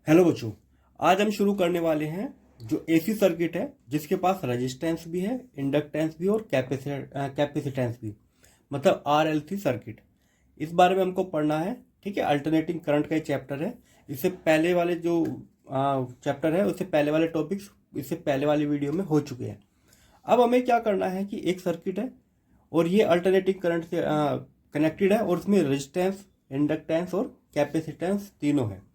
Hello बच्चों, आज हम शुरू करने वाले हैं जो एसी सर्किट है जिसके पास रेजिस्टेंस भी है, इंडक्टेंस भी और कैपेसिटेंस भी, मतलब आरएलसी सर्किट। इस बारे में हमको पढ़ना है। ठीक है, अल्टरनेटिंग करंट का एक चैप्टर है। इससे पहले वाले जो चैप्टर है उससे पहले वाले टॉपिक्स इससे पहले वाली वीडियो में हो चुके हैं। अब हमें क्या करना है कि एक सर्किट है और ये अल्टरनेटिंग करंट से कनेक्टेड है और उसमें रेजिस्टेंस, इंडक्टेंस और कैपेसिटेंस तीनों है।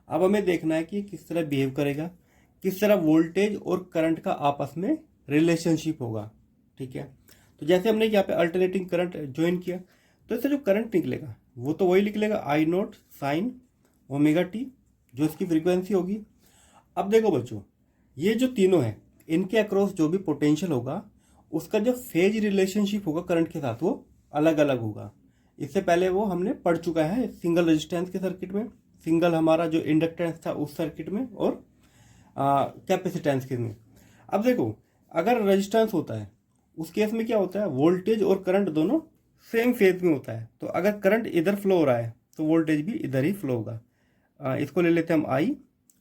अब हमें देखना है कि किस तरह बिहेव करेगा, किस तरह वोल्टेज और करंट का आपस में रिलेशनशिप होगा। ठीक है, तो जैसे हमने यहाँ पे अल्टरनेटिंग करंट ज्वाइन किया तो इससे जो करंट निकलेगा वो तो वही निकलेगा, आई नोट साइन ओमेगा टी, जो इसकी फ्रीक्वेंसी होगी। अब देखो बच्चों, ये जो तीनों है इनके अक्रॉस जो भी पोटेंशियल होगा उसका जो फेज रिलेशनशिप होगा करंट के साथ वो अलग अलग होगा। इससे पहले वो हमने पढ़ चुका है सिंगल रेजिस्टेंस के सर्किट में, सिंगल हमारा जो इंडक्टेंस था उस सर्किट में, और कैपेसिटेंस के में। अब देखो, अगर रेजिस्टेंस होता है उस केस में क्या होता है, वोल्टेज और करंट दोनों सेम फेज में होता है। तो अगर करंट इधर फ्लो हो रहा है तो वोल्टेज भी इधर ही फ्लो होगा। इसको ले लेते हैं हम आई,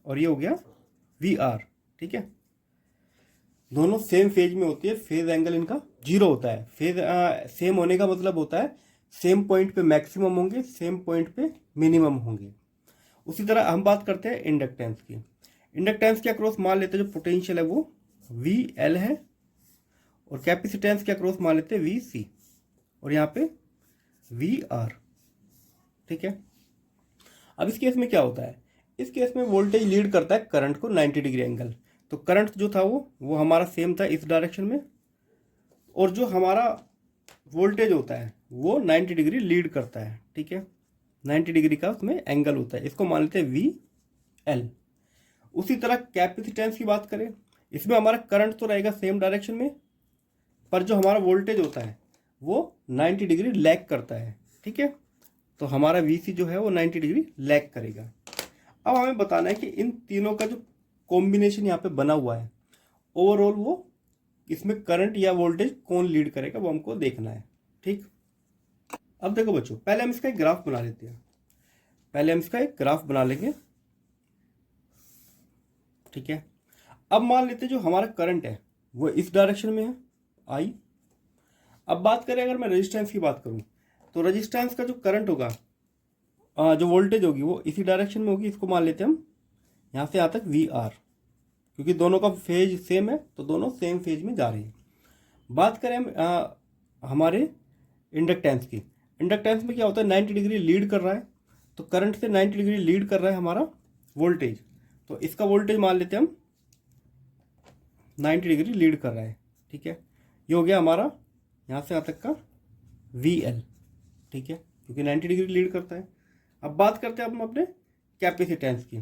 और ये हो गया वी आर। ठीक है, दोनों सेम फेज में होती है, फेज एंगल इनका जीरो होता है। फेज सेम होने का मतलब होता है सेम पॉइंट पे मैक्सिमम होंगे, सेम पॉइंट पे मिनिमम होंगे। उसी तरह हम बात करते हैं इंडक्टेंस की। इंडक्टेंस के अक्रॉस मान लेते हैं जो पोटेंशियल है वो वी एल है, और कैपेसिटेंस के अक्रॉस मान लेते हैं वी सी, और यहाँ पे वी आर। ठीक है, अब इस केस में क्या होता है, इस केस में वोल्टेज लीड करता है करंट को 90 डिग्री एंगल। तो करंट जो था वो हमारा सेम था इस डायरेक्शन में, और जो हमारा वोल्टेज होता है वो 90 डिग्री लीड करता है। ठीक है, 90 डिग्री का उसमें एंगल होता है, इसको मान लेते हैं वी एल। उसी तरह कैपेसिटेंस की बात करें, इसमें हमारा करंट तो रहेगा सेम डायरेक्शन में, पर जो हमारा वोल्टेज होता है वो 90 डिग्री लैग करता है। ठीक है, तो हमारा वीसी जो है वो 90 डिग्री लैग करेगा। अब हमें बताना है कि इन तीनों का जो कॉम्बिनेशन यहाँ पे बना हुआ है, ओवरऑल वो इसमें करंट या वोल्टेज कौन लीड करेगा वो हमको देखना है। ठीक, अब देखो बच्चों, पहले हम इसका एक ग्राफ बना लेते हैं। पहले हम इसका एक ग्राफ बना लेंगे। ठीक है, अब मान लेते हैं जो हमारा करंट है वो इस डायरेक्शन में है, आई। अब बात करें, अगर मैं रेजिस्टेंस की बात करूं तो रेजिस्टेंस का जो करंट होगा, जो वोल्टेज होगी वो इसी डायरेक्शन में होगी। इसको मान लेते हैं हम यहाँ से यहाँ तक वी आर, क्योंकि दोनों का फेज सेम है तो दोनों सेम फेज में जा रहे हैं। बात करें हम हमारे इंडक्टेंस की। इंडक्टेंस में क्या होता है, 90 डिग्री लीड कर रहा है, तो करंट से 90 डिग्री लीड कर रहा है हमारा वोल्टेज। तो इसका वोल्टेज मान लेते हैं हम 90 डिग्री लीड कर रहा है। ठीक है, ये हो गया हमारा यहाँ से यहाँ तक का वी एल। ठीक है, क्योंकि 90 डिग्री लीड करता है। अब बात करते हैं हम अपने कैपेसिटेंस की।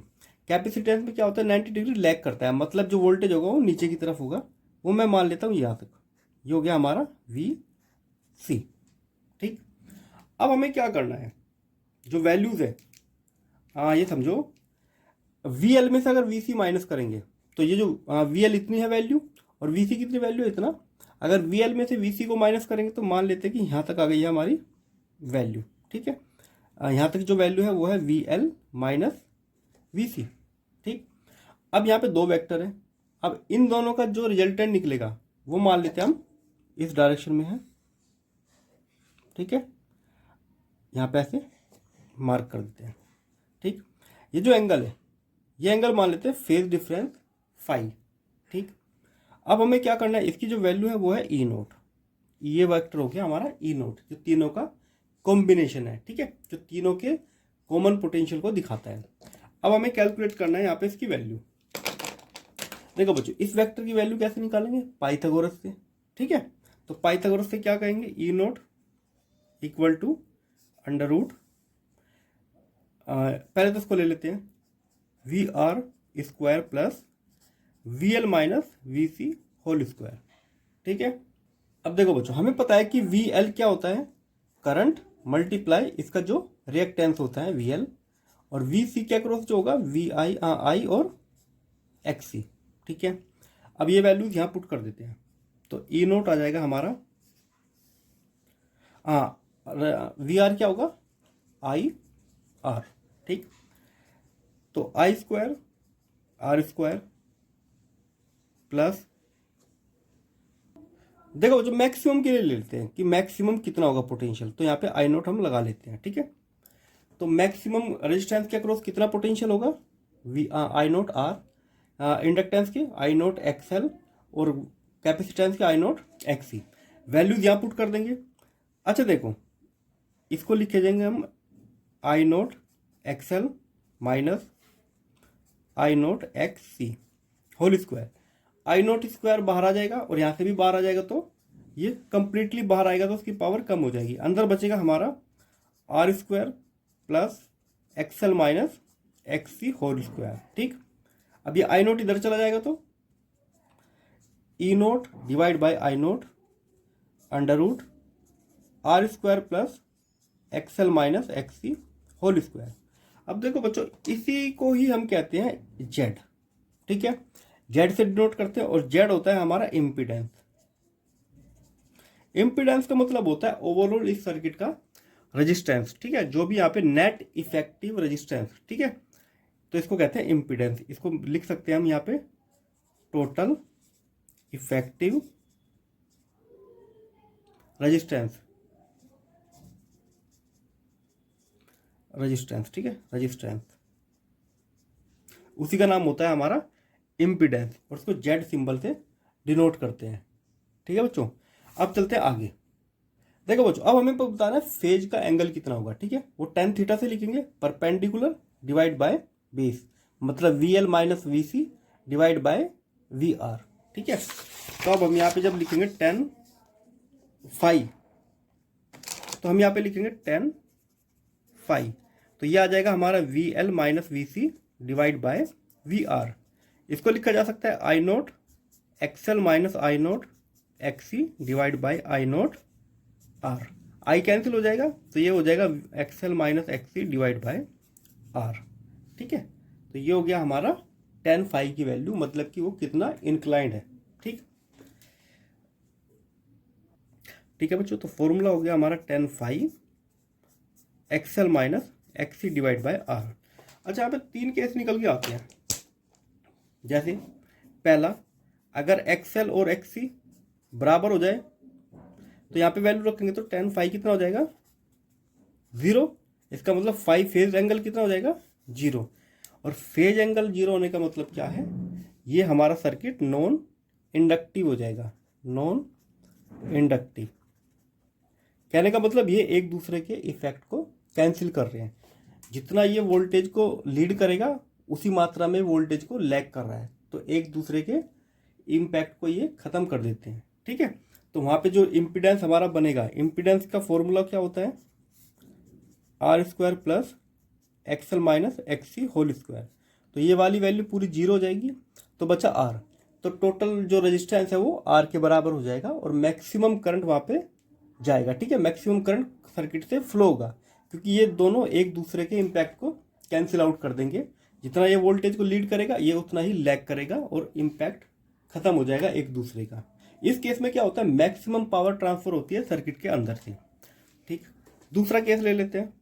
कैपेसिटेंस में क्या होता है, 90 डिग्री लैग करता है, मतलब जो वोल्टेज होगा वो नीचे की तरफ होगा, वो मैं मान लेता हूँ यहाँ तक। ये हो गया हमारा वी सी। ठीक, अब हमें क्या करना है, जो वैल्यूज है, ये समझो, वी एल में से अगर वी सी माइनस करेंगे तो ये जो वी एल इतनी है वैल्यू और वी सी कितनी वैल्यू है इतना, अगर वी एल में से वी सी को माइनस करेंगे तो मान लेते हैं कि यहाँ तक आ गई है हमारी वैल्यू। ठीक है, यहाँ तक जो वैल्यू है वो है वी एल माइनस वी सी। ठीक, अब यहाँ पे दो वेक्टर है, अब इन दोनों का जो रिजल्टेंट निकलेगा वो मान लेते हैं हम इस डायरेक्शन में है। ठीक है, यहाँ पे ऐसे मार्क कर देते हैं। ठीक, ये जो एंगल है ये एंगल मान लेते हैं फेज डिफरेंस फाई। ठीक, अब हमें क्या करना है, इसकी जो वैल्यू है वो है ई नोट। ये वेक्टर हो गया हमारा ई नोट, जो तीनों का कॉम्बिनेशन है। ठीक है, जो तीनों के कॉमन पोटेंशियल को दिखाता है। अब हमें कैलकुलेट करना है यहाँ पे इसकी वैल्यू। देखो बच्चों, इस वेक्टर की वैल्यू कैसे निकालेंगे, पाइथागोरस से। ठीक है, तो पाइथागोरस से क्या कहेंगे, E naught equal to under root, पहले तो इसको ले लेते हैं, V R square plus V L minus V C whole square. ठीक है, अब देखो बच्चों, हमें पता है कि वी एल क्या होता है, करंट मल्टीप्लाई इसका जो रिएक्टेंस होता है वी एल, और वी सी के अक्रॉस जो होगा वी आई आई और एक्स सी। ठीक है, अब ये वैल्यूज यहाँ पुट कर देते हैं, तो ई नोट आ जाएगा हमारा, वी आर क्या होगा, आई आर। ठीक, तो आई स्क्वायर आर स्क्वायर प्लस, देखो जो मैक्सिमम के लिए लेते हैं कि मैक्सिमम कितना होगा पोटेंशियल, तो यहाँ पे आई नोट हम लगा लेते हैं, ठीक है। तो मैक्सिमम रेजिस्टेंस के अक्रॉस कितना पोटेंशियल होगा, V I naught R, inductance के आई नोट एक्सएल और कैपेसिटेंस के आई नोट एक्सी। वैल्यूज यहाँ पुट कर देंगे। अच्छा देखो, इसको लिखे जाएंगे हम I naught XL minus I naught X C whole square. I naught square बाहर आ जाएगा और यहाँ से भी बाहर आ जाएगा, तो ये कंप्लीटली बाहर आएगा तो उसकी पावर कम हो जाएगी। अंदर बचेगा हमारा R square plus XL minus X C whole square, ठीक। अब ये आई नोट इधर चला जाएगा तो E naught divide by I naught under root R square plus XL minus X C whole square. अब देखो बच्चों, इसी को ही हम कहते हैं जेड, ठीक है। जेड से डिनोट करते हैं और जेड होता है हमारा इम्पीडेंस। इम्पीडेंस का मतलब होता है ओवरऑल इस सर्किट का रेजिस्टेंस, ठीक है, जो भी यहाँ पे नेट इफेक्टिव रेजिस्टेंस, ठीक है। तो इसको कहते हैं इम्पीडेंस। इसको लिख सकते हैं हम यहाँ पे टोटल इफेक्टिव रेजिस्टेंस, रेजिस्टेंस, ठीक है, रेजिस्टेंस उसी का नाम होता है हमारा इम्पीडेंस और उसको जेड सिंबल से डिनोट करते हैं, ठीक है बच्चों। अब चलते हैं आगे। देखो बच्चों, अब हमें बताना है फेज का एंगल कितना होगा, ठीक है। वो tan थीटा से लिखेंगे, परपेंडिकुलर डिवाइड बाय बेस, मतलब V L minus V C divide by V R, ठीक है। तो अब हम यहाँ पे जब लिखेंगे tan फाई, तो हम यहाँ पे लिखेंगे tan फाई, तो ये आ जाएगा हमारा V L minus V C divide by V R. इसको लिखा जा सकता है I naught XL minus I naught XC divide by I naught R. I cancel हो जाएगा तो ये हो जाएगा XL minus XC divide by R, ठीक है। तो ये हो गया हमारा tan फाई की वैल्यू, मतलब कि वो कितना इंक्लाइंड है, ठीक, ठीक है बच्चों। तो फॉर्मूला हो गया हमारा tan phi XL minus XC divide by R. अच्छा, यहाँ पे 3 केस निकल के आते हैं। जैसे पहला, अगर एक्सएल और एक्सी बराबर हो जाए तो यहाँ पे वैल्यू रखेंगे तो tan फाई कितना हो जाएगा 0। इसका मतलब फाई फेज एंगल कितना हो जाएगा 0। और फेज एंगल 0 होने का मतलब क्या है, ये हमारा सर्किट नॉन इंडक्टिव हो जाएगा, नॉन इंडक्टिव। कहने का मतलब ये एक दूसरे के इफेक्ट को कैंसिल कर रहे हैं। जितना ये वोल्टेज को लीड करेगा उसी मात्रा में वोल्टेज को लैग कर रहा है, तो एक दूसरे के इम्पैक्ट को ये खत्म कर देते हैं, ठीक है। तो वहां पे जो इम्पीडेंस हमारा बनेगा, इम्पीडेंस का फॉर्मूला क्या होता है R square plus XL minus XC whole square. तो ये वाली वैल्यू पूरी 0 हो जाएगी, तो बचा आर। तो टोटल जो रेजिस्टेंस है वो आर के बराबर हो जाएगा और मैक्सिमम करंट वहां पे जाएगा, ठीक है। मैक्सिमम करंट सर्किट से फ्लो होगा क्योंकि ये दोनों एक दूसरे के इम्पैक्ट को कैंसिल आउट कर देंगे। जितना ये वोल्टेज को लीड करेगा ये उतना ही लैग करेगा और इम्पैक्ट खत्म हो जाएगा एक दूसरे का। इस केस में क्या होता है, मैक्सिमम पावर ट्रांसफर होती है सर्किट के अंदर से, ठीक। दूसरा केस ले लेते हैं।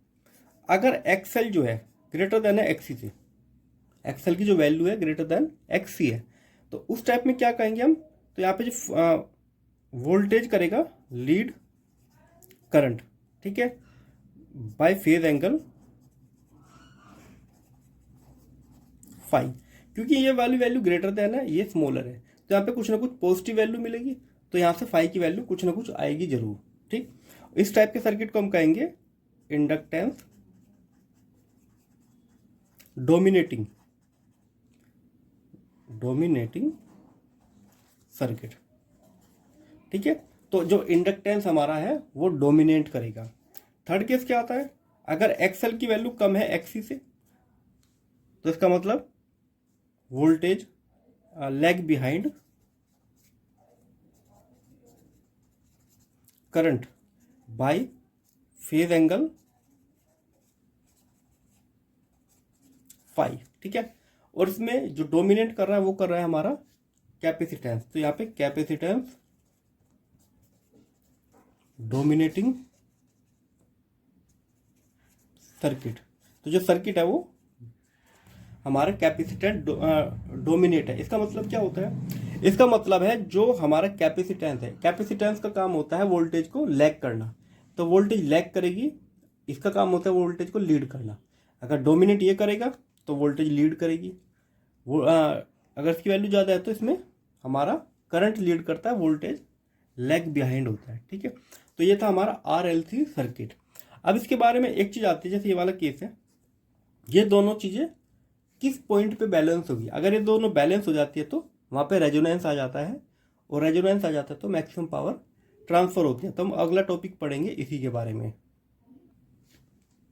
अगर एक्सएल जो है ग्रेटर देन है एक्सी से, एक्सएल की जो वैल्यू है ग्रेटर देन एक्सी है, तो उस टाइप में क्या कहेंगे हम, तो यहाँ पे जो वोल्टेज करेगा लीड करंट, ठीक है, बाय फेज एंगल फाई। क्योंकि ये वाली वैल्यू ग्रेटर देन है, ये स्मॉलर है, तो यहाँ पे कुछ ना कुछ पॉजिटिव वैल्यू मिलेगी, तो यहाँ से फाई की वैल्यू कुछ ना कुछ आएगी जरूर, ठीक। इस टाइप के सर्किट को हम कहेंगे इंडक्टेंस डोमिनेटिंग सर्किट, ठीक है। तो जो इंडक्टेंस हमारा है वो डोमिनेट करेगा। थर्ड केस क्या आता है, अगर एक्सएल की वैल्यू कम है एक्सी से, तो इसका मतलब voltage lag behind current by phase angle phi, ठीक है। और इसमें जो डोमिनेट कर रहा है वो कर रहा है हमारा कैपेसिटेंस, तो यहाँ पे कैपेसिटेंस डोमिनेटिंग सर्किट। तो जो सर्किट है वो हमारा कैपेसिटेंस डोमिनेट है। इसका मतलब क्या होता है? इसका मतलब है जो हमारा कैपेसिटेंस है, कैपेसिटेंस का काम होता है वोल्टेज को लैग करना, तो वोल्टेज लैग करेगी, इसका काम होता है वोल्टेज को लीड करना। अगर डोमिनेट ये करेगा तो वोल्टेज लीड करेगी, वो अगर इसकी वैल्यू ज़्यादा है तो इसमें हमारा करंट लीड करता है, वोल्टेज लैग बिहाइंड होता है। ठीक है, तो ये था हमारा RLC सर्किट। अब इसके बारे में एक चीज़ आती है, जैसे ये वाला केस है, ये दोनों चीज़ें किस पॉइंट पे बैलेंस होगी। अगर ये दोनों बैलेंस हो जाती है तो वहाँ पे रेजोनेंस आ जाता है, और रेजोनेंस आ जाता है तो मैक्सिमम पावर ट्रांसफर होती है। तो हम अगला टॉपिक पढ़ेंगे इसी के बारे में।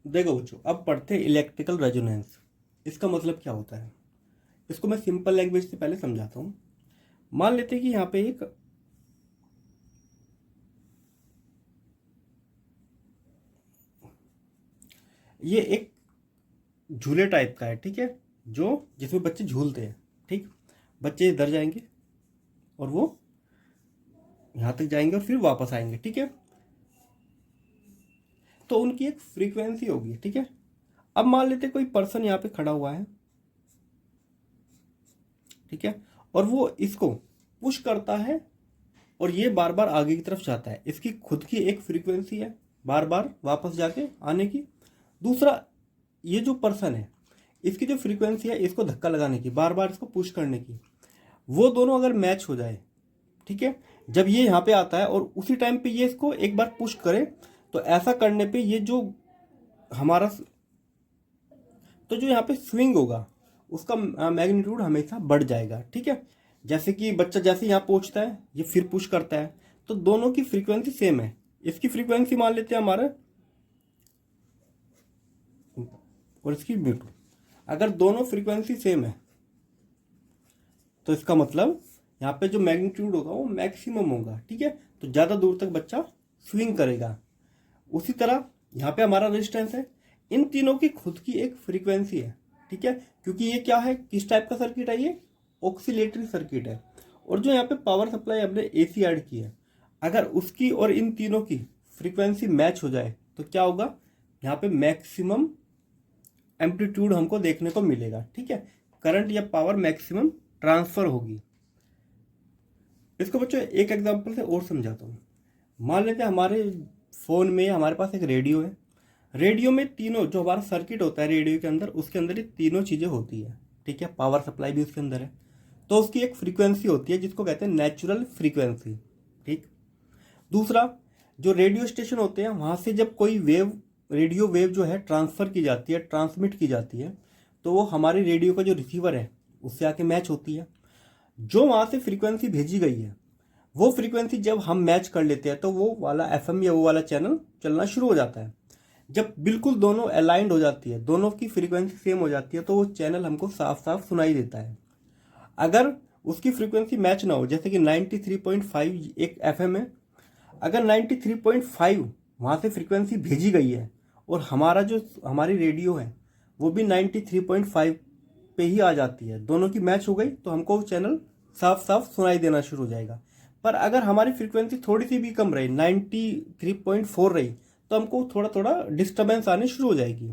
देखो बच्चों, अब पढ़ते हैं इलेक्ट्रिकल रेजोनेंस। इसका मतलब क्या होता है, इसको मैं सिंपल लैंग्वेज से पहले समझाता हूँ। मान लेते हैं कि यहाँ पे ये एक झूले टाइप का है, ठीक है, जो जिसमें बच्चे झूलते हैं। ठीक, बच्चे इधर जाएंगे और वो यहाँ तक जाएंगे और फिर वापस आएंगे। ठीक है, तो उनकी एक फ्रीक्वेंसी होगी। ठीक है, अब मान लेते कोई पर्सन यहाँ पे खड़ा हुआ है, ठीक है, और वो इसको पुश करता है और ये बार बार आगे की तरफ जाता है। इसकी खुद की एक फ्रीक्वेंसी है बार बार वापस जाके आने की। दूसरा, ये जो पर्सन है इसकी जो फ्रीक्वेंसी है इसको धक्का लगाने की, बार बार इसको पुश करने की। वो दोनों अगर मैच हो जाए, ठीक है, जब ये यहाँ पे आता है और उसी टाइम पे ये इसको एक बार पुश करे, तो ऐसा करने पे ये जो हमारा तो जो यहाँ पे स्विंग होगा उसका मैग्नीट्यूड हमेशा बढ़ जाएगा। ठीक है, जैसे कि बच्चा जैसे यहाँ पहुँचता है ये फिर पुश करता है, तो दोनों की फ्रीक्वेंसी सेम है। इसकी फ्रीक्वेंसी मान लेते हैं हमारा और इसकी v2। अगर दोनों फ्रीक्वेंसी सेम है तो इसका मतलब यहाँ पे जो मैग्नीट्यूड होगा वो मैक्सिमम होगा। ठीक है, तो ज़्यादा दूर तक बच्चा स्विंग करेगा। उसी तरह यहाँ पे हमारा रेजिस्टेंस है, इन तीनों की खुद की एक फ्रीक्वेंसी है। ठीक है, क्योंकि ये क्या है, किस टाइप का सर्किट है, ये ऑक्सीलेटरी सर्किट है। और जो यहाँ पे पावर सप्लाई हमने AC ऐड की है, अगर उसकी और इन तीनों की फ्रीक्वेंसी मैच हो जाए तो क्या होगा, यहाँ पे मैक्सिमम एम्पलीट्यूड हमको देखने को मिलेगा। ठीक है, करंट या पावर मैक्सिमम ट्रांसफर होगी। इसको बच्चों एक एग्जांपल से और समझाता हूँ। मान लेते हैं हमारे फ़ोन में हमारे पास एक रेडियो है, रेडियो में तीनों जो हमारा सर्किट होता है रेडियो के अंदर, उसके अंदर ये तीनों चीज़ें होती है। ठीक है, पावर सप्लाई भी उसके अंदर है, तो उसकी एक फ्रीक्वेंसी होती है जिसको कहते हैं नेचुरल फ्रीक्वेंसी। ठीक, दूसरा, जो रेडियो स्टेशन होते हैं वहाँ से जब कोई वेव, रेडियो वेव जो है ट्रांसफ़र की जाती है, ट्रांसमिट की जाती है, तो वो हमारी रेडियो का जो रिसीवर है उससे आके मैच होती है। जो वहाँ से फ्रीक्वेंसी भेजी गई है वो फ्रीक्वेंसी जब हम मैच कर लेते हैं तो वो वाला FM या वो वाला चैनल चलना शुरू हो जाता है। जब बिल्कुल दोनों अलाइंड हो जाती है, दोनों की फ्रीक्वेंसी सेम हो जाती है, तो वो चैनल हमको साफ साफ सुनाई देता है। अगर उसकी फ्रीक्वेंसी मैच ना हो, जैसे कि 93.5 एक FM है, अगर 93.5 वहाँ से फ्रीक्वेंसी भेजी गई है और हमारा जो हमारी रेडियो है वो भी 93.5 पे ही आ जाती है, दोनों की मैच हो गई, तो हमको वो चैनल साफ साफ सुनाई देना शुरू हो जाएगा। पर अगर हमारी फ्रीक्वेंसी थोड़ी सी भी कम रही, 93.4 रही, तो हमको थोड़ा थोड़ा डिस्टर्बेंस आने शुरू हो जाएगी।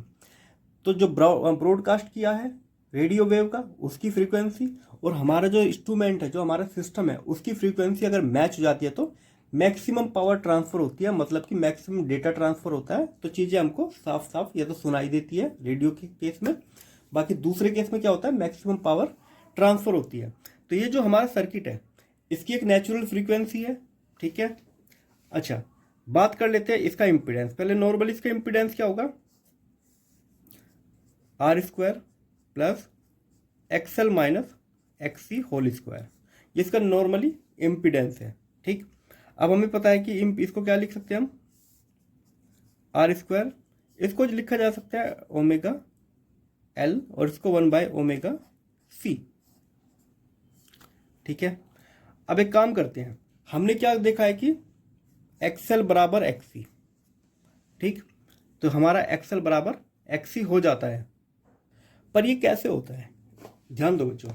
तो जो ब्रॉडकास्ट किया है रेडियो वेव का, उसकी फ्रीक्वेंसी और हमारा जो इंस्ट्रूमेंट है, जो हमारा सिस्टम है, उसकी फ्रीक्वेंसी अगर मैच हो जाती है तो मैक्सिमम पावर ट्रांसफर होती है, मतलब कि मैक्सिमम डेटा ट्रांसफर होता है। तो चीज़ें हमको साफ साफ या तो सुनाई देती है रेडियो के केस में, बाकी दूसरे केस में क्या होता है, मैक्सिमम पावर ट्रांसफर होती है। तो ये जो हमारा सर्किट है इसकी एक नेचुरल फ्रीक्वेंसी है। ठीक है, अच्छा बात कर लेते हैं इसका इम्पीडेंस। पहले नॉर्मली इसका इम्पीडेंस क्या होगा, R² plus XL minus XC whole square, जिसका नॉर्मली इम्पीडेंस है। ठीक, अब हमें पता है कि इसको क्या लिख सकते हैं हम, R², इसको लिखा जा सकता है ओमेगा L और इसको 1/ωc। ठीक है, अब एक काम करते हैं, हमने क्या देखा है कि XL बराबर XC। ठीक, तो हमारा XL बराबर XC हो जाता है। पर ये कैसे होता है, ध्यान दो बच्चों,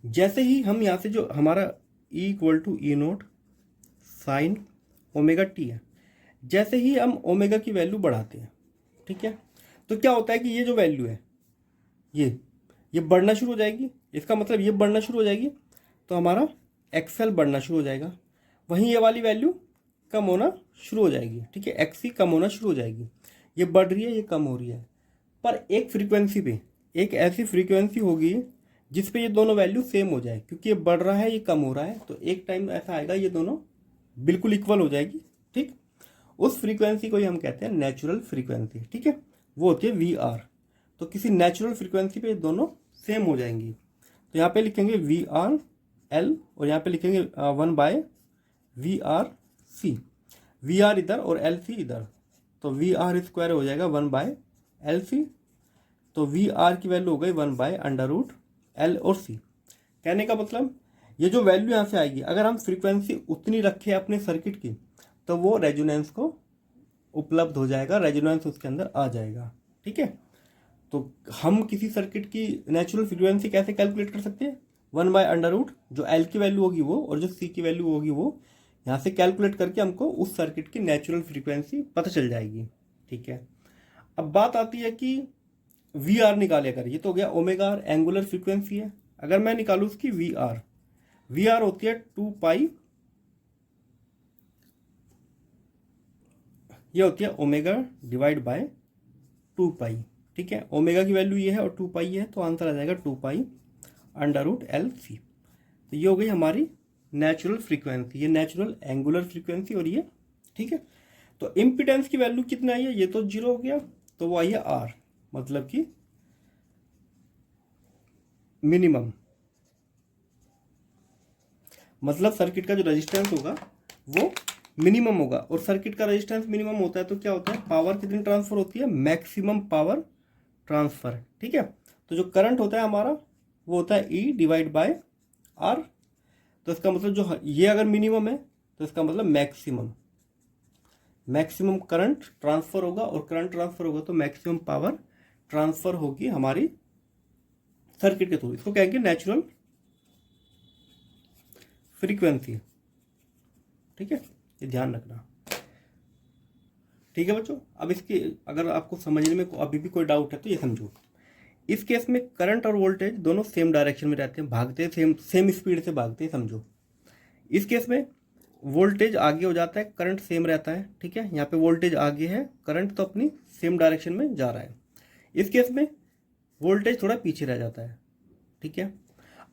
जैसे ही हम यहाँ से जो हमारा E = E0 साइन ω/t है, जैसे ही हम ओमेगा की वैल्यू बढ़ाते हैं, ठीक है, तो क्या होता है कि ये जो वैल्यू है ये बढ़ना शुरू हो जाएगी, इसका मतलब ये बढ़ना शुरू हो जाएगी, तो हमारा एक्सएल बढ़ना शुरू हो जाएगा। वहीं ये वाली वैल्यू कम होना शुरू हो जाएगी, ठीक है, एक्सी कम होना शुरू हो जाएगी। ये बढ़ रही है, ये कम हो रही है, पर एक फ्रीक्वेंसी पे, एक ऐसी फ्रीक्वेंसी होगी जिस पे ये दोनों वैल्यू सेम हो जाए, क्योंकि ये बढ़ रहा है, ये कम हो रहा है, तो एक टाइम ऐसा आएगा ये दोनों बिल्कुल इक्वल हो जाएगी, ठीक। उस फ्रीक्वेंसी को ही हम कहते हैं नेचुरल फ्रीक्वेंसी, ठीक है, वो होती है वी आर। तो किसी नेचुरल फ्रीक्वेंसी पे दोनों सेम हो जाएंगी, तो यहाँ पे लिखेंगे वी आर एल और यहाँ पे लिखेंगे 1 V R C. V R इधर और एल सी इधर, तो वी आर स्क्वायर हो जाएगा 1/LC। तो वी आर की वैल्यू हो गई 1/√L और C। कहने का मतलब ये जो वैल्यू यहाँ से आएगी, अगर हम फ्रीक्वेंसी उतनी रखें अपने सर्किट की, तो वो रेजोनेंस को उपलब्ध हो जाएगा, रेजोनेंस उसके अंदर आ जाएगा, ठीक है। तो हम किसी सर्किट की नेचुरल फ्रीक्वेंसी कैसे कैलकुलेट कर सकते हैं? 1/√, जो L की वैल्यू होगी वो और जो C की वैल्यू होगी वो, यहाँ से कैलकुलेट करके हमको उस सर्किट की नेचुरल फ्रीक्वेंसी पता चल जाएगी, ठीक है। अब बात आती है कि वी आर निकाले कर, ये तो हो गया ओमेगा आर, एंगुलर फ्रीक्वेंसी है। अगर मैं निकालूँ उसकी वी आर होती है 2 ये होती है ओमेगा डिवाइड बाय 2 ठीक है। ओमेगा की वैल्यू ये है और 2 ये है, तो आंसर आ जाएगा 2 √LC। तो ये हो गई हमारी नेचुरल फ्रीक्वेंसी, ये नेचुरल एंगुलर फ्रीक्वेंसी और ये, ठीक है। तो इम्पिडेंस की वैल्यू कितना आई है? ये तो 0 हो गया, तो वो आई है आर, मतलब कि मिनिमम, मतलब सर्किट का जो रेजिस्टेंस होगा वो मिनिमम होगा। और सर्किट का रेजिस्टेंस मिनिमम होता है तो क्या होता है, पावर कितनी ट्रांसफर होती है? मैक्सिमम पावर ट्रांसफर, ठीक है। तो जो करंट होता है हमारा वो होता है E डिवाइड बाय R। तो इसका मतलब जो ये अगर मिनिमम है तो इसका मतलब मैक्सिमम करंट ट्रांसफर होगा, और करंट ट्रांसफर होगा तो मैक्सिमम पावर ट्रांसफर होगी हमारी सर्किट के थ्रू। इसको कहेंगे नेचुरल फ्रीक्वेंसी, ठीक है, ये ध्यान रखना, ठीक है बच्चों। अब इसके अगर आपको समझने में अभी भी कोई डाउट है तो ये समझो। इस केस में करंट और वोल्टेज दोनों सेम डायरेक्शन में रहते हैं, भागते हैं सेम स्पीड से भागते हैं, समझो। इस केस में वोल्टेज आगे हो जाता है, करंट सेम रहता है, ठीक है। यहाँ पे वोल्टेज आगे है, करंट तो अपनी सेम डायरेक्शन में जा रहा है। इस केस में वोल्टेज थोड़ा पीछे रह जाता है, ठीक है।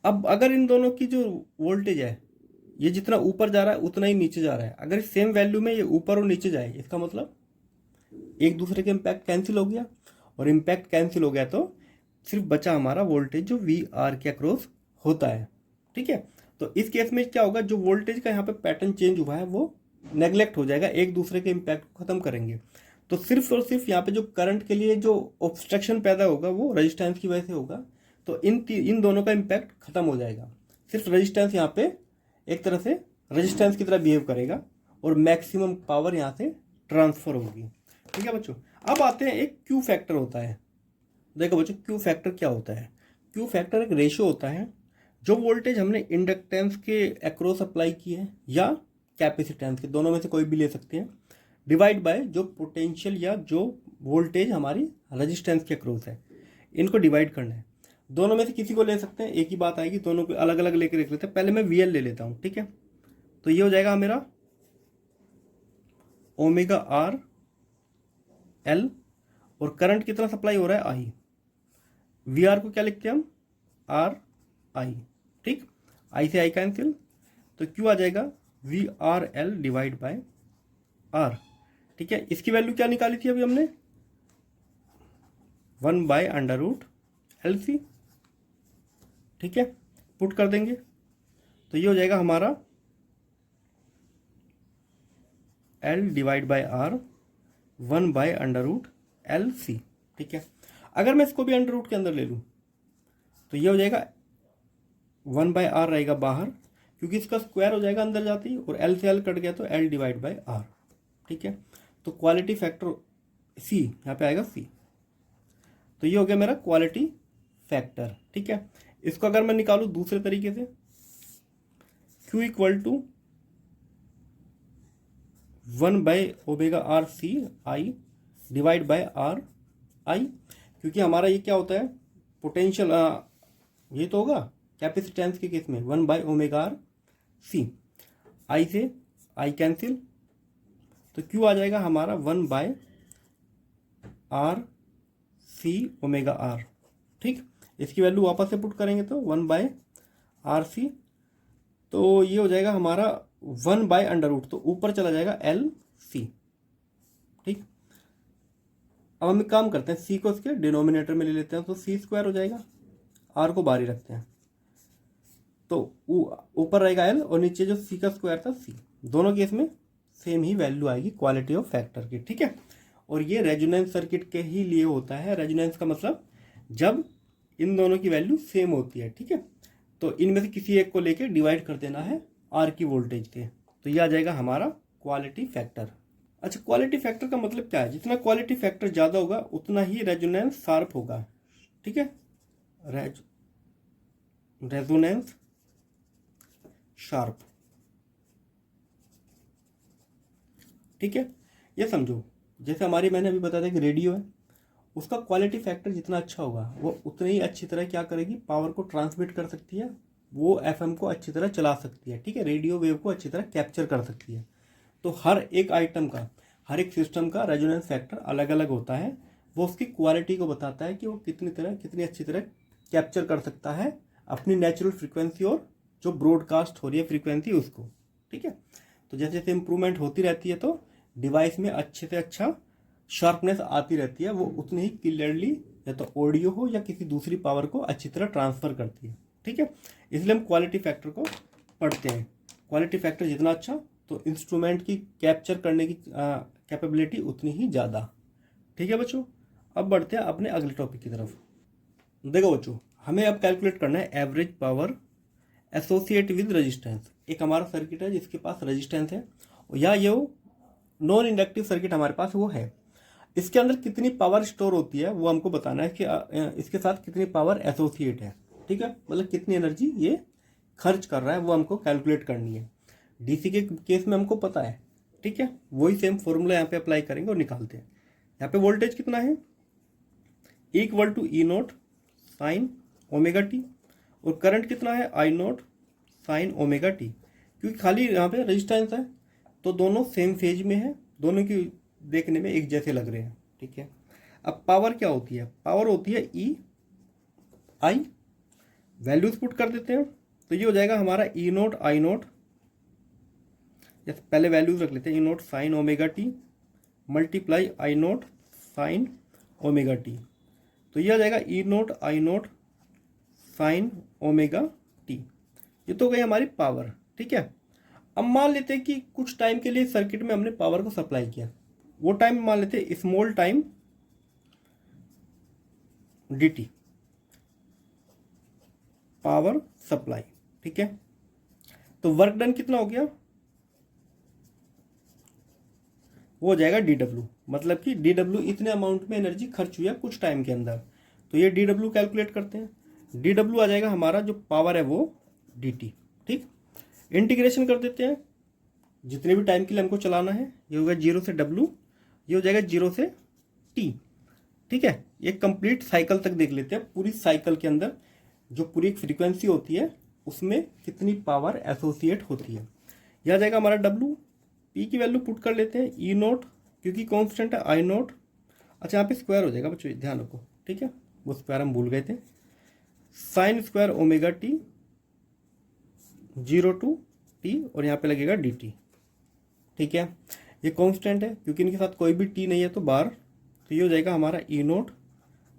अब अगर इन दोनों की जो वोल्टेज है ये जितना ऊपर जा रहा है उतना ही नीचे जा रहा है, अगर सेम वैल्यू में ये ऊपर और नीचे जाए, इसका मतलब एक दूसरे के इम्पैक्ट कैंसिल हो गया, और इम्पैक्ट कैंसिल हो गया तो सिर्फ बचा हमारा वोल्टेज जो वी आर के अक्रॉस होता है, ठीक है। तो इस केस में क्या होगा, जो वोल्टेज का यहाँ पे पैटर्न चेंज हुआ है वो नेग्लेक्ट हो जाएगा, एक दूसरे के इम्पैक्ट को खत्म करेंगे। तो सिर्फ और सिर्फ यहाँ पे जो करंट के लिए जो ऑब्स्ट्रक्शन पैदा होगा वो रेजिस्टेंस की वजह से होगा, तो इन दोनों का इम्पैक्ट खत्म हो जाएगा। सिर्फ रेजिस्टेंस यहाँ पे एक तरह से रेजिस्टेंस की तरह बिहेव करेगा और मैक्सिमम पावर यहाँ से ट्रांसफर होगी, ठीक है बच्चों। अब आते हैं, एक क्यू फैक्टर होता है। देखो बच्चों, क्यू फैक्टर क्या होता है? क्यू फैक्टर एक रेशियो होता है, जो वोल्टेज हमने इंडक्टेंस के अक्रॉस अप्लाई की है या कैपेसिटेंस के, दोनों में से कोई भी ले सकते हैं, डिवाइड बाय जो पोटेंशियल या जो वोल्टेज हमारी रेजिस्टेंस के अक्रॉस है, इनको डिवाइड करना है। दोनों में से किसी को ले सकते हैं, एक ही बात आएगी, दोनों को अलग अलग लेकर देख लेते हैं। पहले मैं VL ले लेता हूँ, ठीक है। तो ये हो जाएगा मेरा ओमेगा आर एल, और करंट कितना सप्लाई हो रहा है? आई। वी आर को क्या लिखते हैं हम? आर आई, ठीक। आई से आई कैंसिल, तो क्यों आ जाएगा? V R L divide by R, ठीक है। इसकी वैल्यू क्या निकाली थी अभी हमने? 1/√LC, ठीक है। पुट कर देंगे तो ये हो जाएगा हमारा L divide by R 1/√LC, ठीक है। अगर मैं इसको भी अंडर रूट के अंदर ले लूँ तो ये हो जाएगा 1/R रहेगा बाहर, क्योंकि इसका स्क्वायर हो जाएगा अंदर जाते ही, और L से L कट गया तो L डिवाइड बाय R, ठीक है। तो क्वालिटी फैक्टर C यहाँ पे आएगा C, तो ये हो गया मेरा क्वालिटी फैक्टर, ठीक है। इसको अगर मैं निकालूँ दूसरे तरीके से, Q equal to 1/ωRC I divide by R I, क्योंकि हमारा ये क्या होता है, पोटेंशियल ये तो होगा कैपेसिटेंस के केस में 1/ω/c। आई से आई कैंसिल, तो क्यू आ जाएगा हमारा 1/RC⍵R। ठीक, इसकी वैल्यू वापस से पुट करेंगे तो 1/RC, तो ये हो जाएगा हमारा 1/√, तो ऊपर चला जाएगा LC। ठीक, अब हम एक काम करते हैं, C को इसके डिनोमिनेटर में ले लेते हैं, तो C² हो जाएगा, R को बाहर ही रखते हैं, तो ऊपर रहेगा L और नीचे जो C का स्क्वायर था C। दोनों केस में सेम ही वैल्यू आएगी क्वालिटी ऑफ फैक्टर की। ठीक है, और ये रेजोनेंस सर्किट के ही लिए होता है। रेजोनेंस का मतलब जब इन दोनों की वैल्यू सेम होती है। ठीक है, तो इनमें से किसी एक को लेके डिवाइड कर देना है R की वोल्टेज से, तो ये आ जाएगा हमारा क्वालिटी फैक्टर। अच्छा, क्वालिटी फैक्टर का मतलब क्या है? जितना क्वालिटी फैक्टर ज़्यादा होगा उतना ही रेजोनेंस शार्प होगा। ठीक है, रेजोनेंस शार्प। ठीक है, ये समझो, जैसे हमारी मैंने अभी बताया था कि रेडियो है, उसका क्वालिटी फैक्टर जितना अच्छा होगा वो उतनी ही अच्छी तरह क्या करेगी, पावर को ट्रांसमिट कर सकती है, वो एफएम को अच्छी तरह चला सकती है। ठीक है, रेडियो वेव को अच्छी तरह कैप्चर कर सकती है। तो हर एक आइटम का, हर एक सिस्टम का रेजोनेंस फैक्टर अलग अलग होता है। वो उसकी क्वालिटी को बताता है कि वो कितनी अच्छी तरह कैप्चर कर सकता है अपनी नेचुरल फ्रीक्वेंसी और जो ब्रॉडकास्ट हो रही है फ्रीक्वेंसी उसको। ठीक है, तो जैसे जैसे इम्प्रूवमेंट होती रहती है तो डिवाइस में अच्छे से अच्छा शार्पनेस आती रहती है, वो उतनी ही क्लियरली या तो ऑडियो हो या किसी दूसरी पावर को अच्छी तरह ट्रांसफर करती है। ठीक है, इसलिए हम क्वालिटी फैक्टर को पढ़ते हैं। क्वालिटी फैक्टर जितना अच्छा तो इंस्ट्रूमेंट की कैप्चर करने की कैपेबिलिटी उतनी ही ज़्यादा। ठीक है बच्चों, अब बढ़ते हैं अपने अगले टॉपिक की तरफ। देखो बच्चों, हमें अब कैलकुलेट करना है average power associate with resistance. एक हमारा सर्किट है जिसके पास रेजिस्टेंस है, या ये नॉन इंडक्टिव सर्किट हमारे पास वो है। इसके अंदर कितनी पावर स्टोर होती है वो हमको बताना है कि इसके साथ कितनी पावर एसोसिएट है। ठीक है, मतलब कितनी एनर्जी ये खर्च कर रहा है वो हमको कैलकुलेट करनी है। डीसी के केस में हमको पता है। ठीक है, वही सेम फॉर्मूला यहाँ पे अप्लाई करेंगे और निकालते हैं। यहाँ पे वोल्टेज कितना है, equal to E0 sine omega T, और करंट कितना है I0 साइन ओमेगा टी। क्योंकि खाली यहाँ पे रेजिस्टेंस है तो दोनों सेम फेज में है, दोनों की देखने में एक जैसे लग रहे हैं। ठीक है, अब पावर क्या होती है, पावर होती है EI। वैल्यूज पुट कर देते हैं, तो ये हो जाएगा हमारा E0 I0, पहले वैल्यूज रख लेते हैं, E0 sine omega T multiply I0 sign omega T, तो ये आ जाएगा E0 I0 sign omega T. ये तो गई हमारी पावर। ठीक है, अब मान लेते हैं कि कुछ टाइम के लिए सर्किट में हमने पावर को सप्लाई किया, वो टाइम मान लेते हैं small time dt, power supply. ठीक है, तो वर्क डन कितना हो गया, वो हो जाएगा dw, मतलब कि dw इतने अमाउंट में एनर्जी खर्च हुई है कुछ टाइम के अंदर। तो ये dw कैलकुलेट करते हैं, dw आ जाएगा हमारा जो पावर है वो dt। ठीक, इंटीग्रेशन कर देते हैं, जितने भी टाइम के लिए हमको चलाना है, ये होगा 0 से w, ये हो जाएगा 0 से t। ठीक है, ये कंप्लीट साइकिल तक देख लेते हैं, पूरी साइकिल के अंदर जो पूरी एक फ्रीक्वेंसी होती है उसमें कितनी पावर एसोसिएट होती है। यह आ जाएगा हमारा w, p की वैल्यू पुट कर लेते हैं E0, क्योंकि कॉन्स्टेंट है I0। अच्छा, यहाँ पे स्क्वायर हो जाएगा बच्चों, ध्यान रखो। ठीक है, वो स्क्वायर हम भूल गए थे, sine square omega T 0 to t, और यहाँ पे लगेगा dt। ठीक है, ये कांस्टेंट है क्योंकि इनके साथ कोई भी t नहीं है तो बार, तो ये हो जाएगा हमारा E0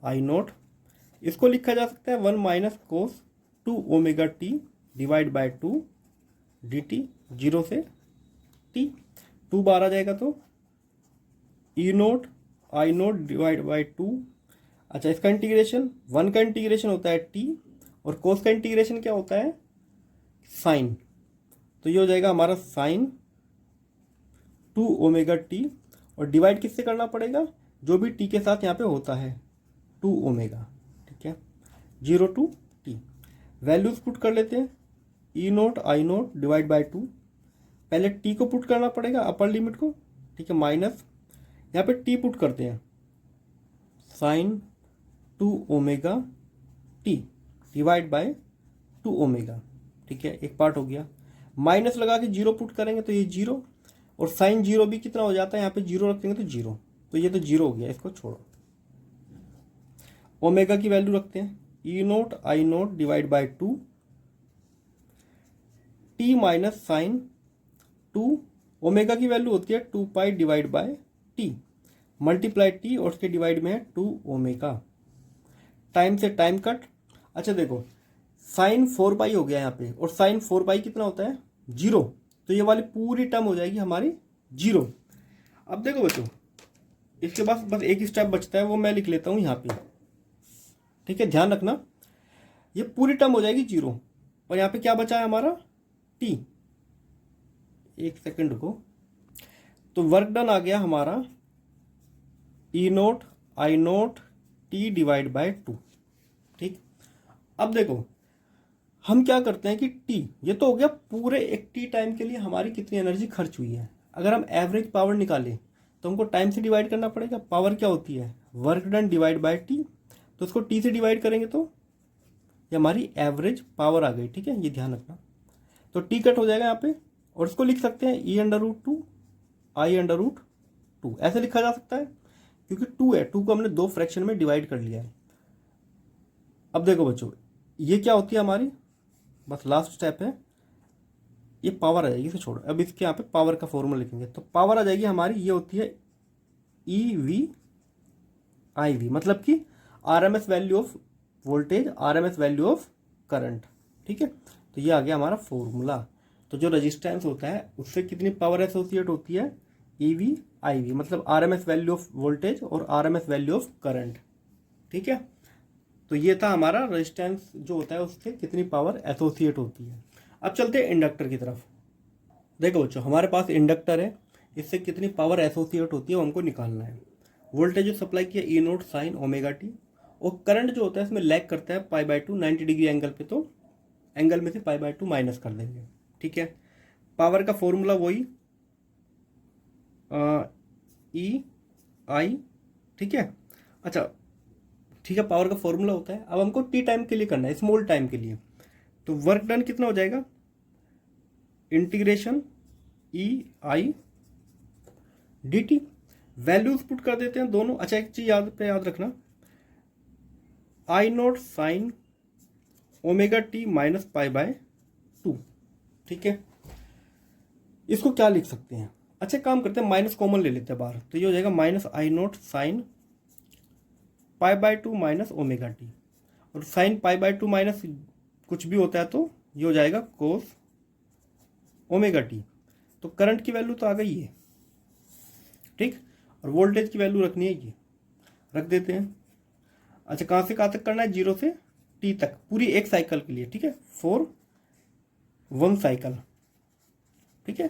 I0। इसको लिखा जा सकता है 1 minus cos 2 omega T divide by 2 dt, 0 से t, 2 बार आ जाएगा तो E0 I0 डिवाइड बाय 2। अच्छा, इसका इंटीग्रेशन, 1 का इंटीग्रेशन होता है t, और कोस का इंटीग्रेशन क्या होता है, साइन। तो ये हो जाएगा हमारा साइन 2 ओमेगा टी, और डिवाइड किससे करना पड़ेगा, जो भी टी के साथ यहाँ पे होता है 2 ओमेगा। ठीक है, 0 to t। वैल्यूज पुट कर लेते हैं, E0 I0 डिवाइड बाय 2, पहले t को पुट करना पड़ेगा अपर लिमिट को। ठीक है, माइनस यहाँ पे t पुट करते हैं, sine 2 omega T divide by 2 omega. ठीक है, एक पार्ट हो गया। माइनस लगा के जीरो पुट करेंगे तो ये जीरो, और साइन जीरो भी कितना हो जाता है, यहाँ पे जीरो रखेंगे तो जीरो, तो ये तो जीरो हो गया, इसको छोड़ो। ओमेगा की वैल्यू रखते हैं E naught I naught divide by 2 T minus sine 2, omega की वैल्यू होती है 2 pi divide by T, multiply T और उसके डिवाइड में है 2 ओमेगा। टाइम से टाइम कट। अच्छा देखो, साइन 4 पाई हो गया यहाँ पे, और साइन 4 पाई कितना होता है, जीरो, तो ये वाली पूरी टर्म हो जाएगी हमारी जीरो। अब देखो बच्चों, इसके बाद बस एक स्टेप बचता है, वो मैं लिख लेता हूँ यहाँ पे। ठीक है, ध्यान रखना, ये पूरी टर्म हो जाएगी जीरो, और यहाँ पे क्या बचा है हमारा, टी। एक सेकंड रुको, तो वर्क डन आ गया हमारा E naught I naught T divide by 2। ठीक, अब देखो हम क्या करते हैं कि टी, ये तो हो गया पूरे एक टी टाइम के लिए हमारी कितनी एनर्जी खर्च हुई है। अगर हम एवरेज पावर निकालें तो हमको टाइम से डिवाइड करना पड़ेगा। पावर क्या होती है, work done divide by T, तो उसको टी से डिवाइड करेंगे तो ये हमारी एवरेज पावर आ गई। ठीक है, ये ध्यान रखना। तो टी कट हो जाएगा यहाँ पे, और इसको लिख सकते हैं ई अंडर रूट 2 आई अंडर रूट 2, ऐसे लिखा जा सकता है क्योंकि 2 है, 2 को हमने 2 फ्रैक्शन में डिवाइड कर लिया है। अब देखो बच्चों, ये क्या होती है हमारी, बस लास्ट स्टेप है, ये पावर आ जाएगी, इसे छोड़ो। अब इसके यहाँ पे पावर का फॉर्मूला लिखेंगे, तो पावर आ जाएगी हमारी, ये होती है ई वी आई वी, मतलब कि RMS value of voltage, RMS value of current. ठीक है, तो ये आ गया हमारा फॉर्मूला। तो जो रेजिस्टेंस होता है उससे कितनी पावर एसोसिएट होती है, ई वी आई वी, मतलब आरएमएस वैल्यू ऑफ वोल्टेज और आरएमएस वैल्यू ऑफ करंट। ठीक है, तो ये था हमारा रेजिस्टेंस जो होता है उससे कितनी पावर एसोसिएट होती है। अब चलते हैं इंडक्टर की तरफ। देखो बच्चों, हमारे पास इंडक्टर है, इससे कितनी पावर एसोसिएट होती है वो हमको निकालना है। वोल्टेज जो सप्लाई किया ई नोट साइन ओमेगा टी, और करंट जो होता है इसमें लैग करता है पाई बाय 2 90 डिग्री एंगल पे, तो एंगल में से पाई बाय 2 माइनस कर देंगे। ठीक है, पावर का फॉर्मूला वही ई आई। ठीक है, अच्छा ठीक है, पावर का फॉर्मूला होता है। अब हमको टी टाइम के लिए करना है, स्मॉल टाइम के लिए, तो वर्क डन कितना हो जाएगा, integration E I D T, values put कर देते हैं दोनों। अच्छा एक चीज याद रखना, I naught sine omega T minus pi by 2। ठीक है, इसको क्या लिख सकते हैं, अच्छा काम करते हैं, माइनस कॉमन ले लेते हैं बाहर, तो ये हो जाएगा minus I naught sine pi by 2 minus omega T, और साइन पाई बाय 2 माइनस कुछ भी होता है तो ये हो जाएगा कोस ओमेगा टी। तो करंट की वैल्यू तो आ गई है। ठीक, और वोल्टेज की वैल्यू रखनी है, ये रख देते हैं। अच्छा कहाँ से कहाँ तक करना है, 0 से टी तक, पूरी एक साइकिल के लिए। ठीक है, फॉर 1 साइकिल। ठीक है,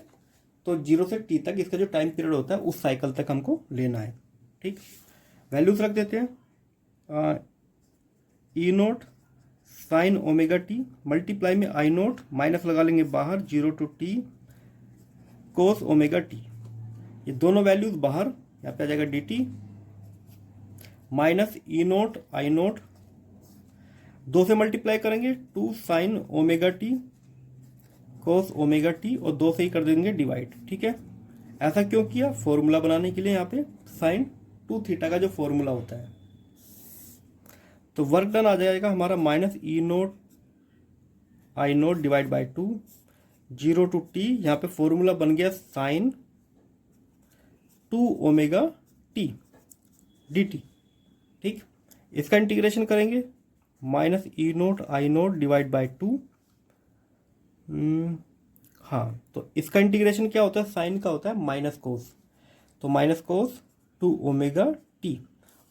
तो 0 से टी तक इसका जो टाइम पीरियड होता है उस साइकिल तक हमको लेना है। ठीक, वैल्यूज रख देते हैं, E naught sine omega T multiply में आई नोट, माइनस लगा लेंगे बाहर, 0 to T cos omega T, ये दोनों वैल्यूज बाहर, यहाँ पे आ जाएगा D T minus E naught I naught, 2 से मल्टीप्लाई करेंगे 2 sine omega T cos omega T, और 2 से ही कर देंगे डिवाइड। ठीक है, ऐसा क्यों किया, फॉर्मूला बनाने के लिए, यहाँ पे साइन 2 थीटा का जो फॉर्मूला होता है। तो वर्क डन आ जाएगा हमारा minus E naught I naught divide by 2, 0 to T, यहाँ पे फॉर्मूला बन गया sine 2 omega T D T. ठीक, इसका इंटीग्रेशन करेंगे, minus E naught I naught divide by 2। हाँ, तो इसका इंटीग्रेशन क्या होता है, साइन का होता है माइनस कोस, तो माइनस कोस 2 ओमेगा टी,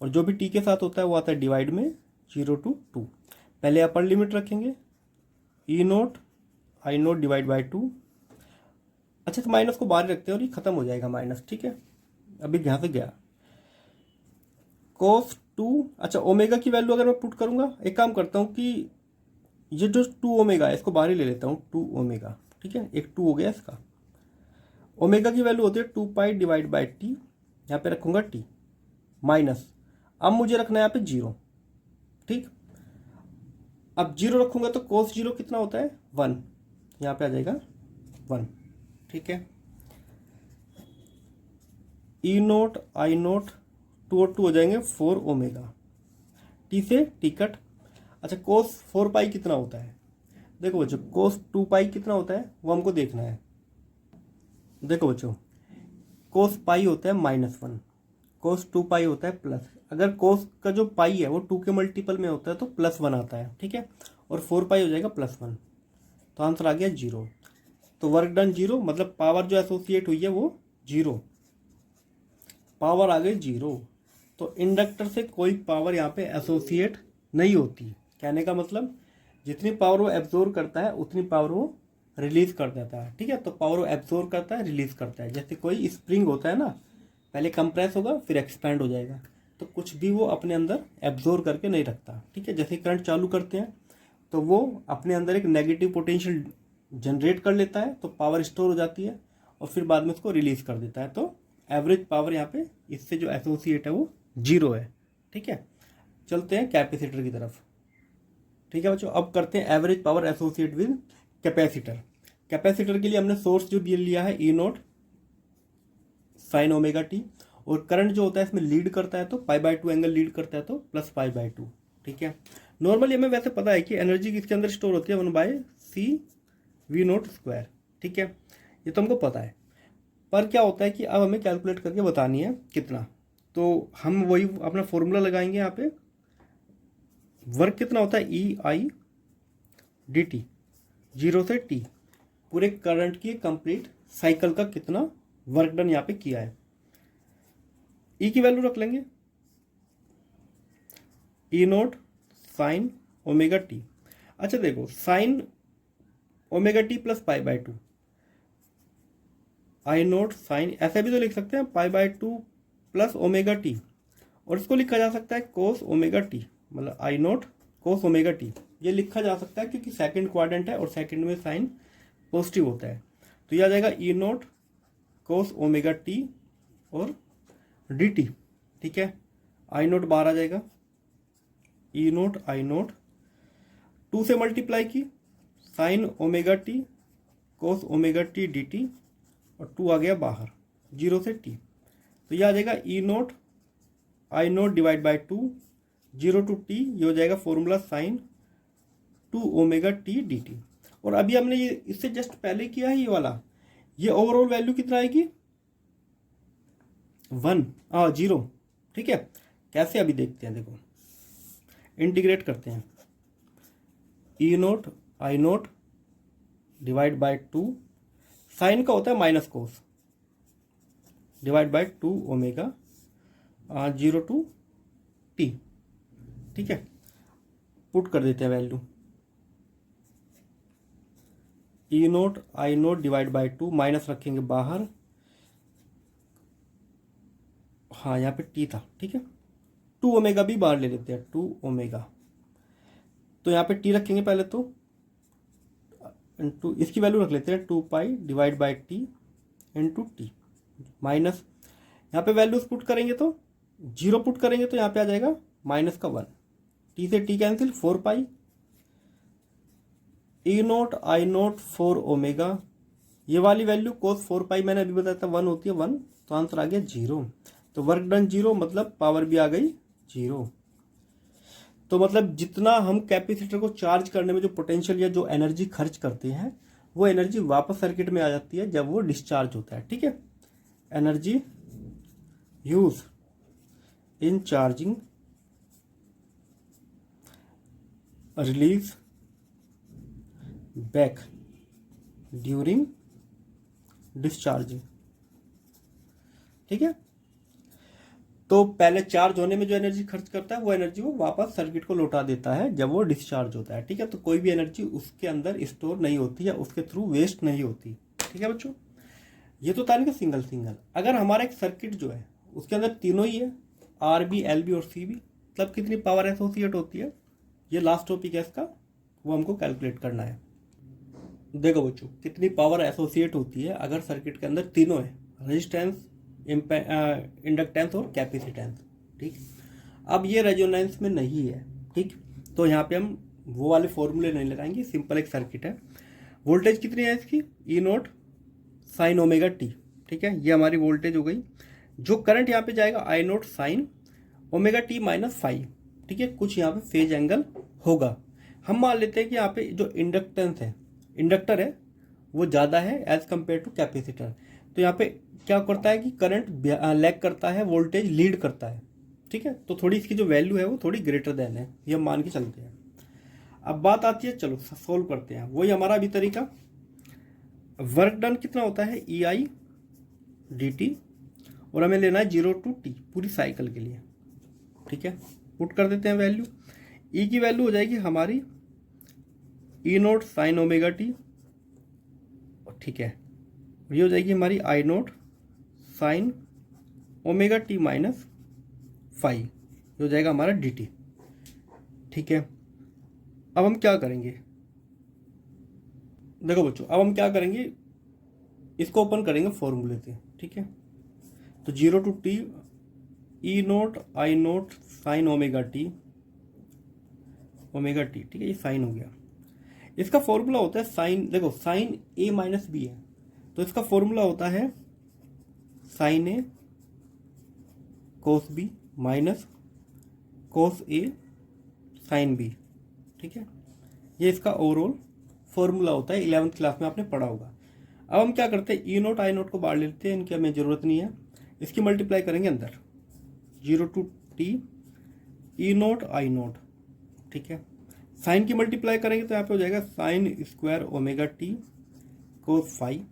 और जो भी टी के साथ होता है वो आता है डिवाइड में 0 टू 2। पहले अपर लिमिट रखेंगे, E naught I naught divide by 2। अच्छा तो माइनस को बाहर रखते हैं और ये खत्म हो जाएगा माइनस। ठीक है, अभी यहाँ से गया कोस 2। अच्छा ओमेगा की वैल्यू अगर मैं पुट करूंगा, एक काम करता हूँ कि ये जो 2 ओमेगा है इसको बाहर ही ले लेता हूँ, 2 ओमेगा। ठीक है, एक 2 हो गया इसका। ओमेगा की वैल्यू होती है 2 पाई डिवाइड बाय टी, यहाँ पे रखूंगा टी माइनस, अब मुझे रखना है यहाँ पे 0। ठीक, अब 0 रखूंगा तो cos 0 कितना होता है 1, यहाँ पे आ जाएगा 1, ठीक है। ई नोट आई नोट 2 और 2 हो जाएंगे 4 ओमेगा, टी से टी कट। अच्छा cos 4 पाई कितना होता है, देखो बच्चों cos 2 पाई कितना होता है वो हमको देखना है। देखो बच्चों cos पाई होता है -1, cos 2 पाई होता है प्लस, अगर cos का जो पाई है वो 2 के मल्टीपल में होता है तो +1 आता है, ठीक है। और 4 पाई हो जाएगा +1, तो आंसर आ गया 0। तो वर्क डन 0, मतलब पावर जो एसोसिएट हुई है वो 0, पावर आ गई 0। तो इंडक्टर से कोई पावर यहाँ पे एसोसिएट नहीं होती। कहने का मतलब जितनी पावर वो एब्जॉर्ब करता है उतनी पावर वो रिलीज कर देता है, ठीक है। तो पावर वो एब्जॉर्ब करता है, रिलीज करता है। जैसे कोई स्प्रिंग होता है ना, पहले कंप्रेस होगा फिर एक्सपैंड हो जाएगा, तो कुछ भी वो अपने अंदर एब्जॉर्ब करके नहीं रखता, ठीक है। जैसे करंट चालू करते हैं तो वो अपने अंदर एक नेगेटिव पोटेंशियल जनरेट कर लेता है, तो पावर स्टोर हो जाती है और फिर बाद में उसको रिलीज कर देता है। तो एवरेज पावर यहाँ पे इससे जो एसोसिएट है वो 0 है, ठीक है। चलते हैं कैपेसिटर की तरफ, ठीक है बच्चों। अब करते हैं average power associate with capacitor. Capacitor के लिए हमने सोर्स जो लिया है ई नोट साइन ओमेगा टी, और करंट जो होता है इसमें लीड करता है तो π/2 एंगल लीड करता है तो +π/2, ठीक है। नॉर्मली हमें वैसे पता है कि एनर्जी किसके अंदर स्टोर होती है 1/c/v0², ठीक है, ये तो हमको पता है। पर क्या होता है कि अब हमें कैलकुलेट करके बतानी है कितना, तो हम वही अपना फॉर्मूला लगाएंगे यहाँ पे। वर्क कितना होता है EI/dt 0 से t, पूरे करंट की कंप्लीट साइकिल का कितना वर्क डन यहाँ पे किया है। ई की वैल्यू रख लेंगे ई नोट साइन ओमेगा टी। अच्छा देखो साइन ओमेगा टी +π/2, आई नोट साइन, ऐसा भी तो लिख सकते हैं π/2 + ओमेगा टी, और इसको लिखा जा सकता है कोस ओमेगा टी, मतलब आई नोट कोस ओमेगा टी। ये लिखा जा सकता है क्योंकि सेकंड क्वाड्रेंट है और सेकंड में साइन पॉजिटिव होता है, तो यह आ जाएगा ई नोट कोस ओमेगा टी और डी टी, ठीक है। आई नोट बाहर आ जाएगा, ई नोट आई नोट 2 से मल्टीप्लाई की sign omega T cos omega T D T, और 2 आ गया बाहर 0 से टी, तो यह आ जाएगा E naught I naught divide by 2 0 to t, ये हो जाएगा formula sine 2 omega T D T. और अभी हमने ये इससे जस्ट पहले किया है ये वाला, ये ओवरऑल वैल्यू कितना आएगी 0, ठीक है। कैसे अभी देखते हैं, देखो इंटीग्रेट करते हैं, E naught I naught divide by 2, sine का होता है minus cos, divide by 2 omega 0 to t, ठीक है। पुट कर देते हैं value, E naught I naught divide by 2, minus रखेंगे बाहर, हाँ यहाँ पे टी था, ठीक है। 2 ओमेगा भी बाहर ले लेते हैं, 2 ओमेगा, तो यहाँ पे टी रखेंगे पहले तो इंटू, इसकी वैल्यू रख लेते हैं 2π divide by T into T, minus यहाँ पे वैल्यूज पुट करेंगे तो 0 पुट करेंगे तो यहाँ पे आ जाएगा -1, टी से T cancel 4π, E naught I note 4 omega, ये वाली वैल्यू कोस 4π मैंने अभी बताया था 1 होती है 1, तो आंसर आ गया 0। तो वर्क डन 0, मतलब पावर भी आ गई 0। तो मतलब जितना हम कैपेसिटर को चार्ज करने में जो पोटेंशियल या जो एनर्जी खर्च करते हैं वो एनर्जी वापस सर्किट में आ जाती है जब वो डिस्चार्ज होता है, ठीक है। Energy use in charging release back during discharging, ठीक है। तो पहले चार्ज होने में जो एनर्जी खर्च करता है वो एनर्जी वो वापस सर्किट को लौटा देता है जब वो डिस्चार्ज होता है, ठीक है। तो कोई भी एनर्जी उसके अंदर स्टोर नहीं होती या उसके थ्रू वेस्ट नहीं होती, ठीक है बच्चों। ये तो था ना सिंगल। अगर हमारा एक सर्किट जो है उसके अंदर तीनों ही है, आर बी एल बी और सी बी, तब कितनी पावर एसोसिएट होती है, ये लास्ट टॉपिक है इसका, वो हमको कैलकुलेट करना है। देखो बच्चों कितनी पावर एसोसिएट होती है अगर सर्किट के अंदर तीनों है, रेजिस्टेंस, इंडक्टेंस और कैपेसिटेंस, ठीक। अब ये रेजोनेंस में नहीं है, ठीक, तो यहाँ पे हम वो वाले फॉर्मूले नहीं लगाएंगे, सिंपल एक सर्किट है। वोल्टेज कितनी है इसकी, ई नोट साइन ओमेगा टी, ठीक है, ये हमारी वोल्टेज हो गई। जो करंट यहाँ पे जाएगा I naught sine omega T minus five, ठीक है, कुछ यहाँ पे फेज एंगल होगा। हम मान लेते हैं कि यहाँ पे जो इंडक्टेंस है, इंडक्टर है, वो ज़्यादा है एज कम्पेयर टू कैपेसिटर। तो यहाँ पे क्या करता है कि करंट लैग करता है, वोल्टेज लीड करता है, ठीक है। तो थोड़ी इसकी जो वैल्यू है वो थोड़ी ग्रेटर देन है, ये हम मान के चलते हैं। अब बात आती है, चलो सोल्व करते हैं। वही हमारा अभी तरीका, वर्क डन कितना होता है, ई आई डी टी, और हमें लेना है 0 to t पूरी साइकिल के लिए, ठीक है। पुट कर देते हैं वैल्यू। ई की वैल्यू हो जाएगी हमारी E naught sine omega T, ठीक है, ये हो जाएगी हमारी I naught sine omega T minus five, ये हो जाएगा हमारा डी टी, ठीक है। अब हम क्या करेंगे, देखो बच्चों, अब हम क्या करेंगे, इसको ओपन करेंगे फॉर्मूले से, ठीक है। तो 0 to t E naught I naught sine omega T, ठीक है, ये साइन हो गया। इसका फॉर्मूला होता है साइन, देखो साइन ए माइनस बी है, तो इसका फॉर्मूला होता है साइन ए कोस बी माइनस कोस ए साइन बी, ठीक है। ये इसका ओवरऑल फॉर्मूला होता है, 11th क्लास में आपने पढ़ा होगा। अब हम क्या करते हैं, ई नोट आई नोट को बाहर लेते हैं, इनकी हमें ज़रूरत नहीं है। इसकी मल्टीप्लाई करेंगे अंदर, 0 to t E naught I note, ठीक है। साइन की मल्टीप्लाई करेंगे तो यहाँ पे हो जाएगा साइन स्क्वायर ओमेगा टी कोस फाइव,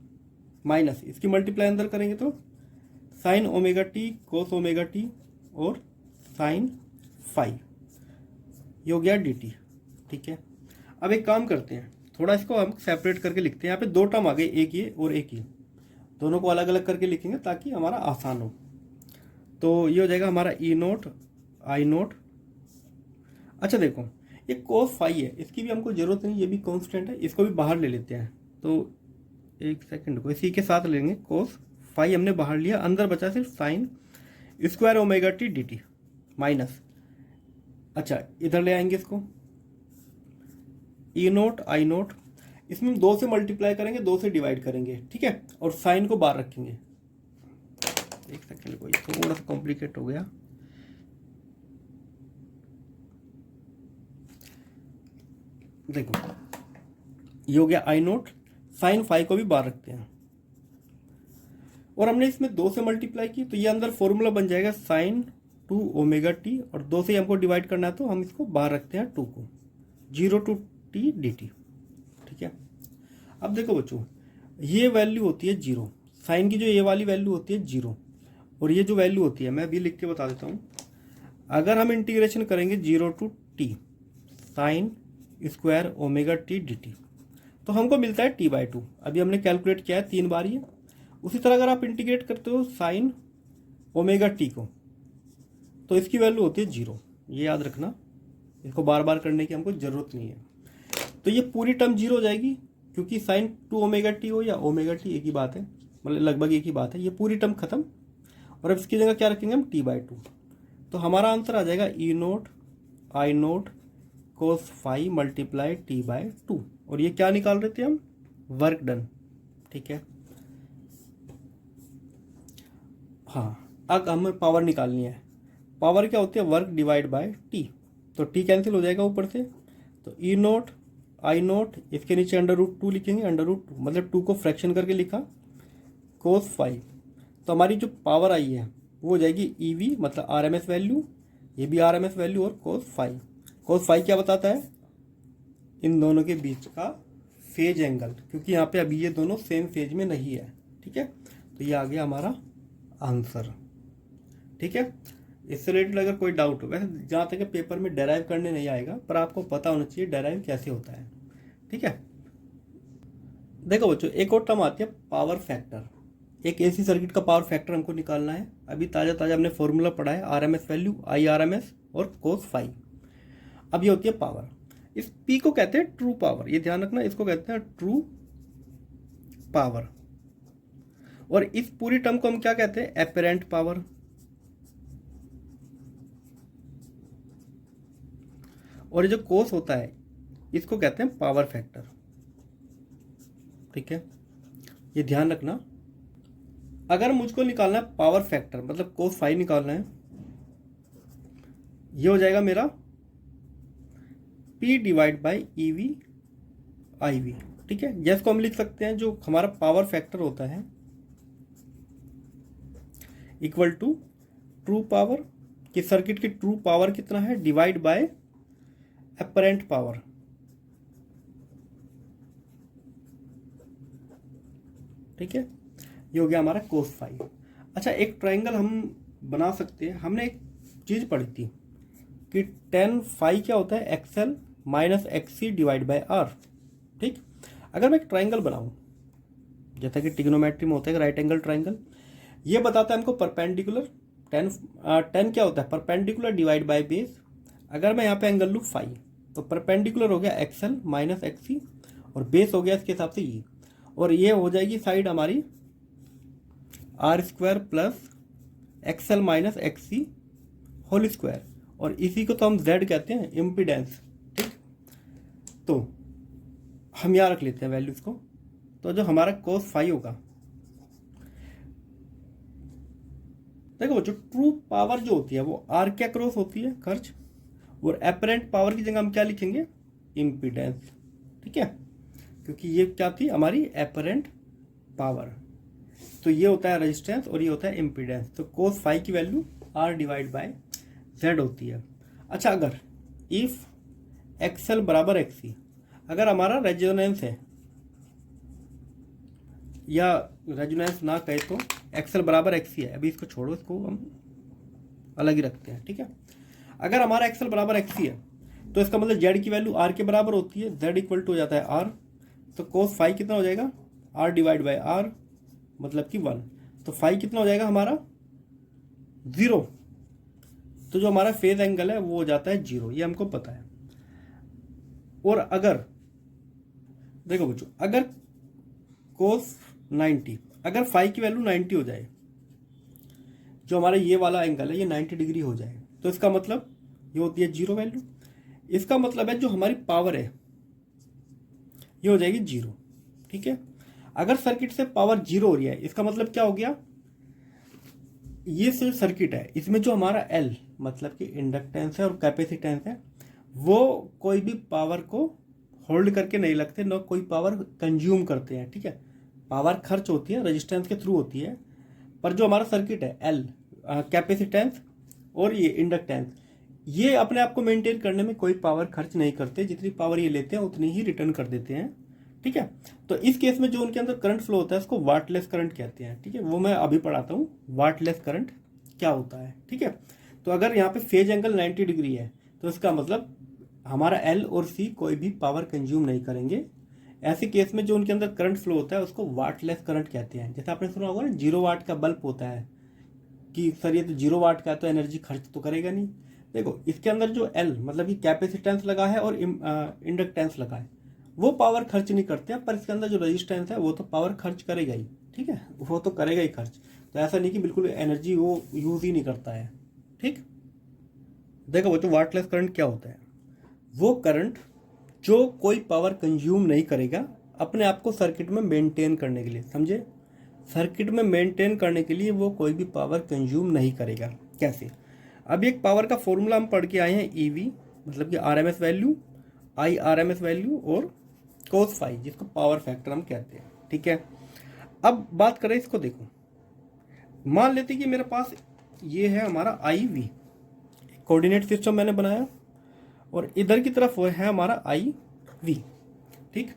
माइनस इसकी मल्टीप्लाई अंदर करेंगे तो sign omega T cos omega T और साइन फाइव, ये हो गया डी टी, ठीक है। अब एक काम करते हैं, थोड़ा इसको हम सेपरेट करके लिखते हैं। यहाँ पे दो टर्म आ गए, एक ये और एक ये, दोनों को अलग अलग करके लिखेंगे ताकि हमारा आसान हो। तो ये हो जाएगा हमारा ई नोट आई नोट। अच्छा देखो, ये कोस फाइव है, इसकी भी हमको जरूरत नहीं, ये भी कांस्टेंट है, इसको भी बाहर ले लेते हैं। तो एक सेकंड को इसी के साथ लेंगे, कोस फाइव हमने बाहर लिया, अंदर बचा सिर्फ sine square omega T D T minus, अच्छा इधर ले आएंगे इसको, ई नोट आई नोट, इसमें 2 से मल्टीप्लाई करेंगे, 2 से डिवाइड करेंगे, ठीक है, और साइन को बाहर रखेंगे। एक सेकंड को, थोड़ा सा कॉम्प्लिकेट हो गया। देखो ये हो गया आई नोट, साइन फाइव को भी बाहर रखते हैं, और हमने इसमें 2 से मल्टीप्लाई की, तो ये अंदर फॉर्मूला बन जाएगा साइन 2 ओमेगा टी, और 2 से हमको डिवाइड करना है तो हम इसको बाहर रखते हैं 2 को, 0 to t डी टी, ठीक है। अब देखो बच्चों, ये वैल्यू होती है 0, साइन की जो ये वाली वैल्यू होती है 0, और ये जो वैल्यू होती है, मैं अभी लिख के बता देता हूँ। अगर हम इंटीग्रेशन करेंगे 0 to t sine square omega T D T, तो हमको मिलता है t/2। अभी हमने कैलकुलेट किया है 3 बार ये। उसी तरह अगर आप इंटीग्रेट करते हो साइन ओमेगा टी को, तो इसकी वैल्यू होती है 0, ये याद रखना, इसको बार बार करने की हमको ज़रूरत नहीं है। तो ये पूरी टर्म 0 हो जाएगी, क्योंकि साइन 2 ओमेगा टी हो या ओमेगा टी एक ही बात है, मतलब लगभग एक ही बात है, ये पूरी टर्म खत्म। और अब इसकी जगह क्या रखेंगे हम, t/2। तो हमारा आंसर आ जाएगा E naught I note cos five multiply t/2, और ये क्या निकाल रहे थे हम, वर्क डन, ठीक है। हाँ, अब हमें पावर निकालनी है। पावर क्या होती है, वर्क डिवाइड बाय टी, तो टी कैंसिल हो जाएगा ऊपर से, तो ई नोट आई नोट, इसके नीचे √2 लिखेंगे, √2 मतलब 2 को फ्रैक्शन करके लिखा, कोस फाइव, तो हमारी जो पावर आई है वो हो जाएगी ईवी, मतलब आरएमएस वैल्यू, ये भी आरएमएस वैल्यू, और कोस फाइव क्या बताता है, इन दोनों के बीच का फेज एंगल, क्योंकि यहाँ पे अभी ये दोनों सेम फेज में नहीं है, ठीक है। तो ये आ गया हमारा आंसर, ठीक है। इससे रिलेटेड अगर कोई डाउट हो, वैसे जहाँ तक पेपर में डेराइव करने नहीं आएगा, पर आपको पता होना चाहिए डेराइव कैसे होता है, ठीक है। देखो बच्चों, एक और टर्म आती है पावर फैक्टर। एक एसी सर्किट का पावर फैक्टर हमको निकालना है। अभी ताज़ा हमने फॉर्मूला पढ़ा है, आरएमएस वैल्यू, IRMS और कोस फाइव। अब ये होती है पावर, इस P को कहते हैं ट्रू पावर, ये ध्यान रखना, इसको कहते हैं ट्रू पावर। और इस पूरी टर्म को हम क्या कहते हैं, एपरेंट पावर। और ये जो कोस होता है, इसको कहते हैं पावर फैक्टर। ठीक है, ये ध्यान रखना। अगर मुझको निकालना है पावर फैक्टर, मतलब cos फाई निकालना है, ये हो जाएगा मेरा P divide by EV IV। ठीक है, जिसको हम लिख सकते हैं जो हमारा पावर फैक्टर होता है इक्वल टू ट्रू पावर, कि सर्किट की ट्रू पावर कितना है, डिवाइड बाय अपरेंट पावर। ठीक है, ये हो गया हमारा cos फाई। अच्छा, एक ट्राइंगल हम बना सकते हैं। हमने एक चीज पढ़ी थी कि tan फाई क्या होता है, XL minus XC divide by R। ठीक, अगर मैं एक ट्राइंगल बनाऊं, जैसा कि ट्रिग्नोमेट्री में होता है राइट एंगल ट्राइंगल, ये बताता है हमको परपेंडिकुलर, tan क्या होता है, परपेंडिकुलर डिवाइड बाय बेस। अगर मैं यहाँ पे एंगल लूँ फाई, तो परपेंडिकुलर हो गया XL माइनस XC और बेस हो गया इसके हिसाब से E, और ये हो जाएगी साइड हमारी R square plus XL minus XC whole square, और इसी को तो हम Z कहते हैं, इम्पीडेंस। ठीक, तो हम यहाँ रख लेते हैं वैल्यूज को। तो जो हमारा cos फाई होगा, देखो जो ट्रू पावर जो होती है वो R के अक्रॉस होती है, खर्च, और एपरेंट पावर की जगह हम क्या लिखेंगे, इम्पीडेंस। ठीक है, क्योंकि ये क्या थी हमारी एपरेंट पावर। तो ये होता है रेजिस्टेंस और ये होता है इम्पीडेंस। तो cos फाई की value R divide by Z होती है। अच्छा, अगर इफ XL बराबर XC, अगर हमारा रेजोनेंस है, या रेजोनेंस ना कहे तो XL बराबर XC है, अभी इसको छोड़ो, इसको हम अलग ही रखते हैं। ठीक है, अगर हमारा XL बराबर XC है तो इसका मतलब Z की वैल्यू R के बराबर होती है, Z इक्वल टू हो जाता है R। तो cos फाई कितना हो जाएगा, R डिवाइड बाय R, मतलब कि 1। तो फाई कितना हो जाएगा हमारा 0। तो जो हमारा फेज एंगल है वो हो जाता है 0, ये हमको पता है। और अगर देखो बच्चों, अगर cos 90, अगर फाई की वैल्यू 90 हो जाए, जो हमारा ये वाला एंगल है ये 90 डिग्री हो जाए, तो इसका मतलब ये होती है 0 वैल्यू। इसका मतलब है जो हमारी पावर है ये हो जाएगी 0। ठीक है, अगर सर्किट से पावर 0 हो रही है, इसका मतलब क्या हो गया, ये सिर्फ सर्किट है, इसमें जो हमारा L मतलब कि इंडक्टेंस है और कैपेसिटेंस है, वो कोई भी पावर को होल्ड करके नहीं लगते, ना कोई पावर कंज्यूम करते हैं। ठीक है, पावर खर्च होती है रेजिस्टेंस के थ्रू होती है, पर जो हमारा सर्किट है L, कैपेसिटेंस और ये इंडक्टेंस, ये अपने आप को मेंटेन करने में कोई पावर खर्च नहीं करते, जितनी पावर ये लेते हैं उतनी ही रिटर्न कर देते हैं। ठीक है, तो इस केस में जो उनके अंदर करंट फ्लो होता है उसको वाटलेस करंट कहते हैं। ठीक है, वो मैं अभी पढ़ाता हूँ वाटलेस करंट क्या होता है। ठीक है, तो अगर यहाँ पे फेज एंगल 90 डिग्री है तो इसका मतलब हमारा L और C कोई भी पावर कंज्यूम नहीं करेंगे। ऐसे केस में जो उनके अंदर करंट फ्लो होता है उसको वाटलेस करंट कहते हैं। जैसे आपने सुना होगा ना, 0 वाट का बल्ब होता है, कि सर ये तो 0 वाट का है तो एनर्जी खर्च तो करेगा नहीं। देखो इसके अंदर जो L मतलब कि कैपेसिटेंस लगा है और इंडक्टेंस लगा है, वो पावर खर्च नहीं करते हैं, पर इसके अंदर जो रेजिस्टेंस है वो तो पावर खर्च करेगा ही। ठीक है, वो तो करेगा ही खर्च, तो ऐसा नहीं कि बिल्कुल एनर्जी वो यूज ही नहीं करता है। ठीक, देखो वो तो वाटलेस करंट क्या होता है, वो करंट जो कोई पावर कंज्यूम नहीं करेगा अपने आप को सर्किट में मेंटेन करने के लिए, समझे, सर्किट में मेंटेन करने के लिए वो कोई भी पावर कंज्यूम नहीं करेगा। कैसे, अब एक पावर का फॉर्मूला हम पढ़ के आए हैं, EV मतलब कि RMS value, I RMS value और cos फाई जिसको पावर फैक्टर हम कहते हैं। ठीक है, अब बात करें इसको, देखो मान लेते कि मेरे पास ये है हमारा IV, कोऑर्डिनेट सिस्टम मैंने बनाया, और इधर की तरफ वो है हमारा IV। ठीक,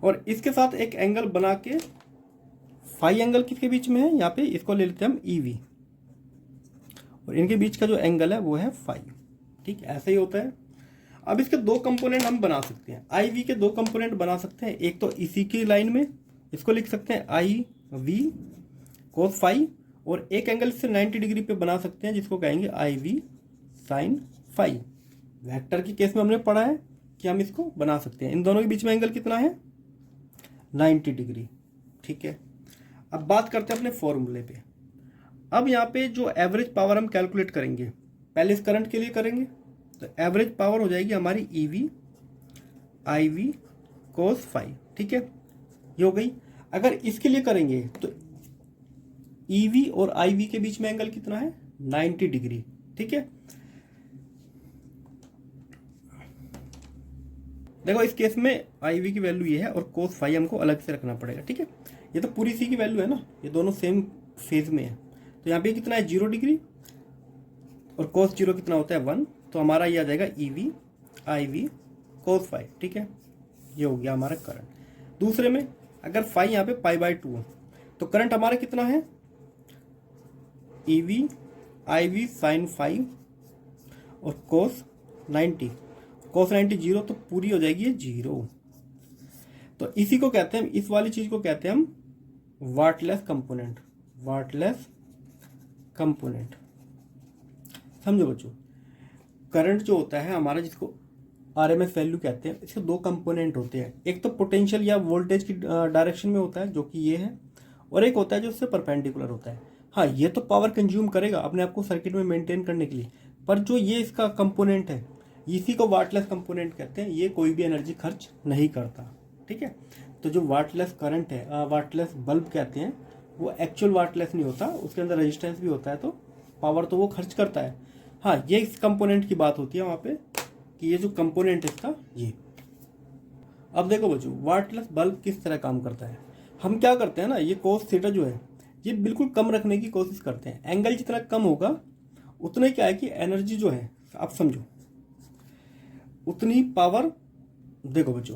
और इसके साथ एक एंगल बना के, फाई एंगल किसके बीच में है, यहाँ पे इसको ले लेते हैं हम EV, और इनके बीच का जो एंगल है वो है फाई। ठीक, ऐसा ही होता है। अब इसके दो कंपोनेंट हम बना सकते हैं, IV के दो कंपोनेंट बना सकते हैं। एक तो इसी की लाइन में इसको लिख सकते हैं IV cos फाई, और एक एंगल से 90 डिग्री पे बना सकते हैं जिसको कहेंगे IV sin फाई। वेक्टर के केस में हमने पढ़ा है कि हम इसको बना सकते हैं। इन दोनों के बीच में एंगल कितना है, 90 डिग्री। ठीक है, अब बात करते हैं अपने फॉर्मूले पे। अब यहाँ पे जो एवरेज पावर हम कैलकुलेट करेंगे, पहले इस करंट के लिए करेंगे, तो एवरेज पावर हो जाएगी हमारी EV I V cos phi, ठीक है, ये हो गई। अगर इसके लिए करेंगे तो ई वी और आई वी के बीच में एंगल कितना है, 90 डिग्री, ठीक है। देखो इस केस में आई वी की वैल्यू ये है और कोस फाई हमको अलग से रखना पड़ेगा, ठीक है। ये तो पूरी सी की वैल्यू है ना, ये दोनों सेम फेज में है, तो यहाँ पे कितना है 0 डिग्री और कोस 0 कितना होता है 1, तो हमारा ये आ जाएगा E V I V cos phi, ठीक है। ये हो गया हमारा करंट। दूसरे में अगर फाई यहाँ पे π/2 हो तो करंट हमारा कितना है, E V I V sine phi और कोस 90, कोस 90 जीरो, तो पूरी हो जाएगी ये 0। तो इसी को कहते हैं, इस वाली चीज को कहते हैं हम वाटलेस कंपोनेंट, वाटलेस कंपोनेंट। समझो बच्चों, करंट जो होता है हमारा, जिसको आरएमएस वैल्यू कहते हैं, इसके दो कंपोनेंट होते हैं। एक तो पोटेंशियल या वोल्टेज की डायरेक्शन में होता है जो कि ये है, और एक होता है जो उससे परपेंडिकुलर होता है। हाँ, ये तो पावर कंज्यूम करेगा अपने आप को सर्किट में मेंटेन करने के लिए, पर जो ये इसका कंपोनेंट है, इसी को वाटलेस कंपोनेंट कहते हैं। ये कोई भी एनर्जी खर्च नहीं करता, ठीक है। तो जो वाटलेस करंट है, वाटलेस बल्ब कहते हैं, वो एक्चुअल वाटलेस नहीं होता, उसके अंदर रेजिस्टेंस भी होता है, तो पावर तो वो खर्च करता है। हाँ, ये इस कंपोनेंट की बात होती है वहाँ पे कि ये जो कंपोनेंट है इसका ये। अब देखो बच्चों, वाटलेस बल्ब किस तरह काम करता है। हम क्या करते हैं ना, ये कोस थीटा जो है ये बिल्कुल कम रखने की कोशिश करते हैं। एंगल जितना कम होगा उतने क्या है कि एनर्जी जो है, आप समझो, उतनी पावर। देखो बच्चों,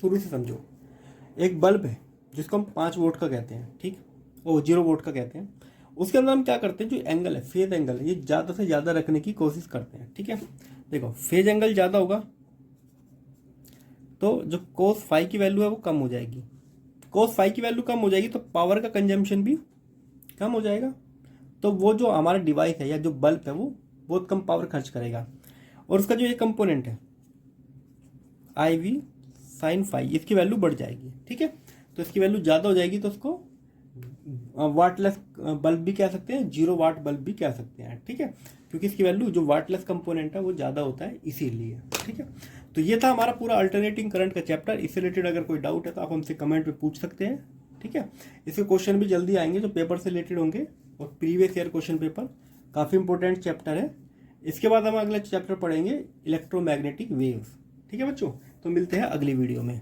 शुरू से समझो, एक बल्ब है जिसको हम 5 वोल्ट का कहते हैं, ठीक, ओ 0 वोल्ट का कहते हैं। उसके अंदर हम क्या करते हैं, जो एंगल है, फेज एंगल है, ये ज़्यादा से ज़्यादा रखने की कोशिश करते हैं, ठीक है। देखो फेज एंगल ज़्यादा होगा तो जो कोस फाई की वैल्यू है वो कम हो जाएगी। कोस फाई की वैल्यू कम हो जाएगी तो पावर का कंजम्पशन भी कम हो जाएगा, तो वो जो हमारा डिवाइस है या जो बल्ब है वो बहुत कम पावर खर्च करेगा। और उसका जो ये कंपोनेंट है आई वी साइन फाई, इसकी वैल्यू बढ़ जाएगी, ठीक है। तो इसकी वैल्यू ज़्यादा हो जाएगी तो उसको वाटलेस बल्ब भी कह सकते हैं, 0 वाट बल्ब भी कह सकते हैं, ठीक है, क्योंकि इसकी वैल्यू जो वाटलेस कंपोनेंट है वो ज़्यादा होता है इसीलिए, ठीक है। तो ये था हमारा पूरा अल्टरनेटिंग करंट का चैप्टर। इससे रिलेटेड अगर कोई डाउट है तो आप हमसे कमेंट में पूछ सकते हैं, ठीक है। इसके क्वेश्चन भी जल्दी आएंगे जो पेपर से रिलेटेड होंगे, और प्रीवियस ईयर क्वेश्चन पेपर काफ़ी इंपॉर्टेंट चैप्टर है। इसके बाद हम अगला चैप्टर पढ़ेंगे इलेक्ट्रोमैग्नेटिक वेव्स, ठीक है बच्चों। तो मिलते हैं अगली वीडियो में।